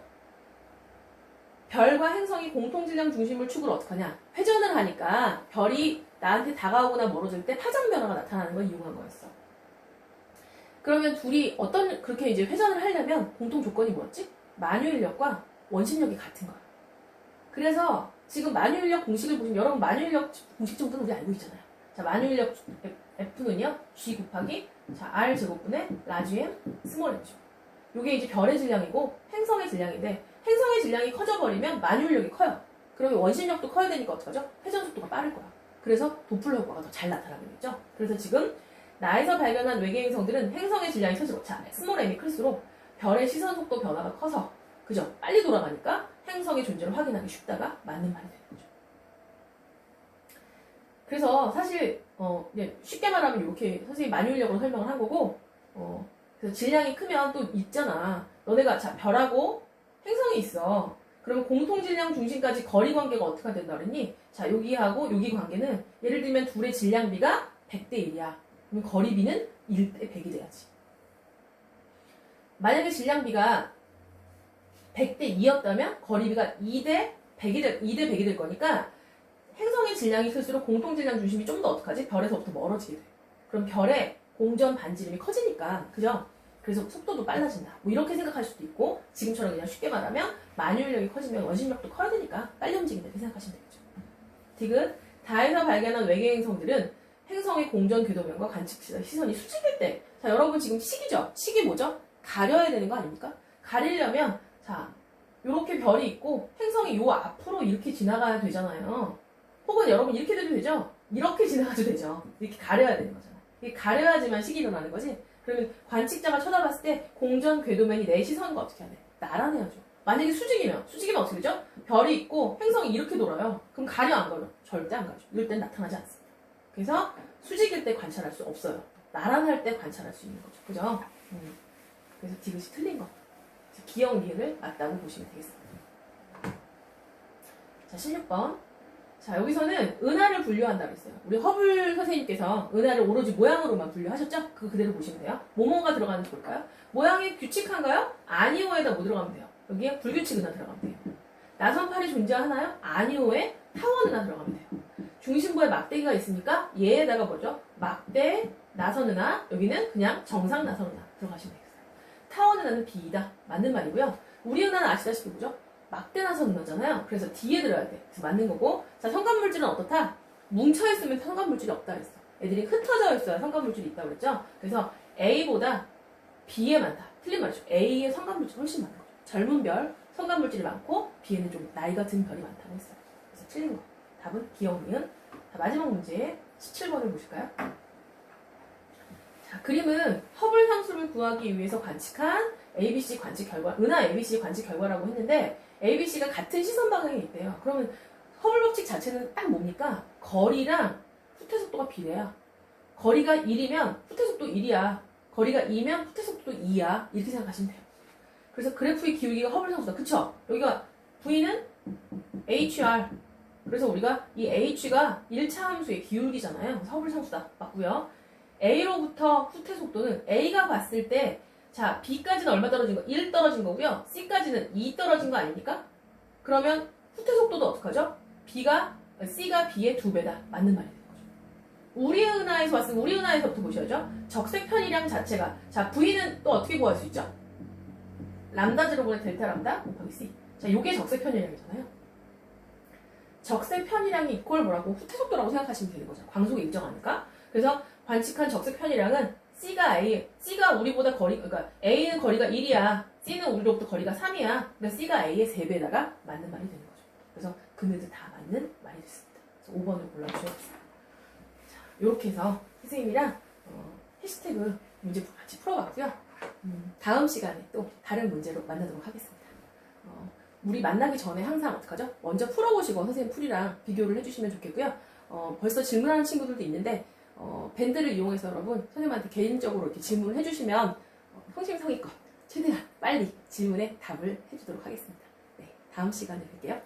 별과 행성이 공통 질량 중심을 축으로 어떻게 하냐? 회전을 하니까 별이 나한테 다가오거나 멀어질 때 파장 변화가 나타나는 걸 이용한 거였어. 그러면 둘이 그렇게 이제 회전을 하려면 공통 조건이 뭐였지? 만유인력과 원심력이 같은 거야. 그래서 지금 만유인력 공식을 보시면 여러분 만유인력 공식 정도는 우리 알고 있잖아요. 자, 만유인력 F는요, G 곱하기 R 제곱분의 라지 M 스몰 m죠. 이게 이제 별의 질량이고 행성의 질량인데 행성의 질량이 커져버리면 만유인력이 커요. 그러면 원심력도 커야 되니까 어떡하죠? 회전 속도가 빠를 거야. 그래서 도플러 효과가 더 잘 나타나겠죠. 그래서 지금 나에서 발견한 외계 행성들은 행성의 질량이 커지고, 자, 스몰 m이 클수록 별의 시선 속도 변화가 커서, 그죠? 빨리 돌아가니까 행성의 존재를 확인하기 쉽다가 맞는 말이 되는 거죠. 그래서 사실 쉽게 말하면 이렇게 선생님이 만유인력으로 설명을 한 거고, 그래서 질량이 크면 또 있잖아. 너네가 자, 별하고 행성이 있어. 그러면 공통질량 중심까지 거리 관계가 어떻게 된다 그랬니? 자, 여기하고 여기 관계는 예를 들면 둘의 질량비가 100대 1이야. 그럼 거리비는 1대 100이 돼야지. 만약에 질량비가 100대 2였다면 거리비가 2대 100이 될 거니까 행성의 질량이 클수록 공통질량 중심이 좀 더 어떡하지? 별에서부터 멀어지게 돼. 그럼 별의 공전 반지름이 커지니까, 그죠? 그래서 속도도 빨라진다. 뭐 이렇게 생각할 수도 있고, 지금처럼 그냥 쉽게 말하면 만유인력이 커지면 원심력도 커야 되니까 빨리 움직인다 이렇게 생각하시면 되겠죠. 디귿, 다에서 발견한 외계 행성들은 행성의 공전 궤도면과 관측 시선이 수직일 때, 자, 여러분 지금 식이죠? 식이 뭐죠? 가려야 되는 거 아닙니까? 가리려면, 자, 요렇게 별이 있고 행성이 요 앞으로 이렇게 지나가야 되잖아요. 혹은 여러분 이렇게 돼도 되죠? 이렇게 지나가도 되죠. 이렇게 가려야 되는 거잖아. 이게 가려야지만 식이 일어나는 거지. 그러면 관측자가 쳐다봤을 때 공전 궤도면이 내 시선과 어떻게 해야 돼? 나란해야죠. 만약에 수직이면 어떻게 되죠? 별이 있고 행성이 이렇게 돌아요. 그럼 가려 안 가려? 절대 안 가죠. 이럴 땐 나타나지 않습니다. 그래서 수직일 때 관찰할 수 없어요. 나란할 때 관찰할 수 있는 거죠. 그죠? 그래서 디귿이 틀린 거. 기억 니은을 맞다고 보시면 되겠습니다. 자, 16번. 자, 여기서는 은하를 분류한다고 했어요. 우리 허블 선생님께서 은하를 오로지 모양으로만 분류하셨죠? 그거 그대로 보시면 돼요. 뭐뭐가 들어가는지 볼까요? 모양이 규칙한가요? 아니오에다 뭐 들어가면 돼요? 여기에 불규칙 은하 들어가면 돼요. 나선팔이 존재하나요? 아니오에 타원 은하 들어가면 돼요. 중심부에 막대기가 있으니까 얘에다가 뭐죠? 막대, 나선 은하, 여기는 그냥 정상 나선 은하 들어가시면 되겠어요. 타원의 은하는 B이다. 맞는 말이고요. 우리 은하는 아시다시피 뭐죠? 막대나선 은하잖아요. 그래서 D에 들어야 돼. 그래서 맞는 거고. 자, 성간물질은 어떻다? 뭉쳐있으면 성간물질이 없다 그랬어. 애들이 흩어져 있어야 성간물질이 있다고 그랬죠? 그래서 A보다 B에 많다. 틀린 말이죠. A의 성간물질이 훨씬 많은 거죠. 젊은 별, 성간물질이 많고 B에는 좀 나이가 든 별이 많다고 했어요. 그래서 틀린 거. 답은 기억, 니은. 자, 마지막 문제 17번을 보실까요? 자, 그림은 허블 상수를 구하기 위해서 관측한 ABC 관측 결과, 은하 ABC 관측 결과라고 했는데 ABC가 같은 시선 방향에 있대요. 그러면 허블 법칙 자체는 딱 뭡니까? 거리랑 후퇴 속도가 비례야. 거리가 1이면 후퇴 속도 1이야. 거리가 2면 후퇴 속도 2야. 이렇게 생각하시면 돼요. 그래서 그래프의 기울기가 허블 상수다. 그쵸? 여기가 V는 HR. 그래서 우리가 이 H가 1차 함수의 기울기잖아요. 그래서 허블 상수다. 맞고요. A로부터 후퇴 속도는 A가 봤을 때 자, B까지는 얼마 떨어진 거? 1 떨어진 거고요. C까지는 2 떨어진 거 아닙니까? 그러면 후퇴 속도도 어떡하죠? C가 B의 2배다. 맞는 말이 되는 거죠. 우리 은하에서 봤으면 우리 은하에서부터 보셔야죠. 적색 편이량 자체가 자, V는 또 어떻게 구할 수 있죠? 람다 제로분의 델타 람다 곱하기 C. 자, 요게 적색 편이량이잖아요. 적색 편이량이 이퀄 뭐라고? 후퇴 속도라고 생각하시면 되는 거죠. 광속이 일정하니까. 그래서 관측한 적색 편이량은 C가 우리보다 그러니까 A는 거리가 1이야. C는 우리로부터 거리가 3이야. 그러니까 C가 A의 3배에다가 맞는 말이 되는 거죠. 그래서 그네들 다 맞는 말이 됐습니다. 그래서 5번을 골라주셔야겠어요. 자, 이렇게 해서 선생님이랑 해시태그 문제 같이 풀어봤고요. 다음 시간에 또 다른 문제로 만나도록 하겠습니다. 우리 만나기 전에 항상 어떡하죠? 먼저 풀어보시고 선생님 풀이랑 비교를 해주시면 좋겠고요. 벌써 질문하는 친구들도 있는데 밴드를 이용해서 여러분 선생님한테 개인적으로 이렇게 질문을 해주시면 성심성의껏 최대한 빨리 질문에 답을 해주도록 하겠습니다. 네, 다음 시간에 뵐게요.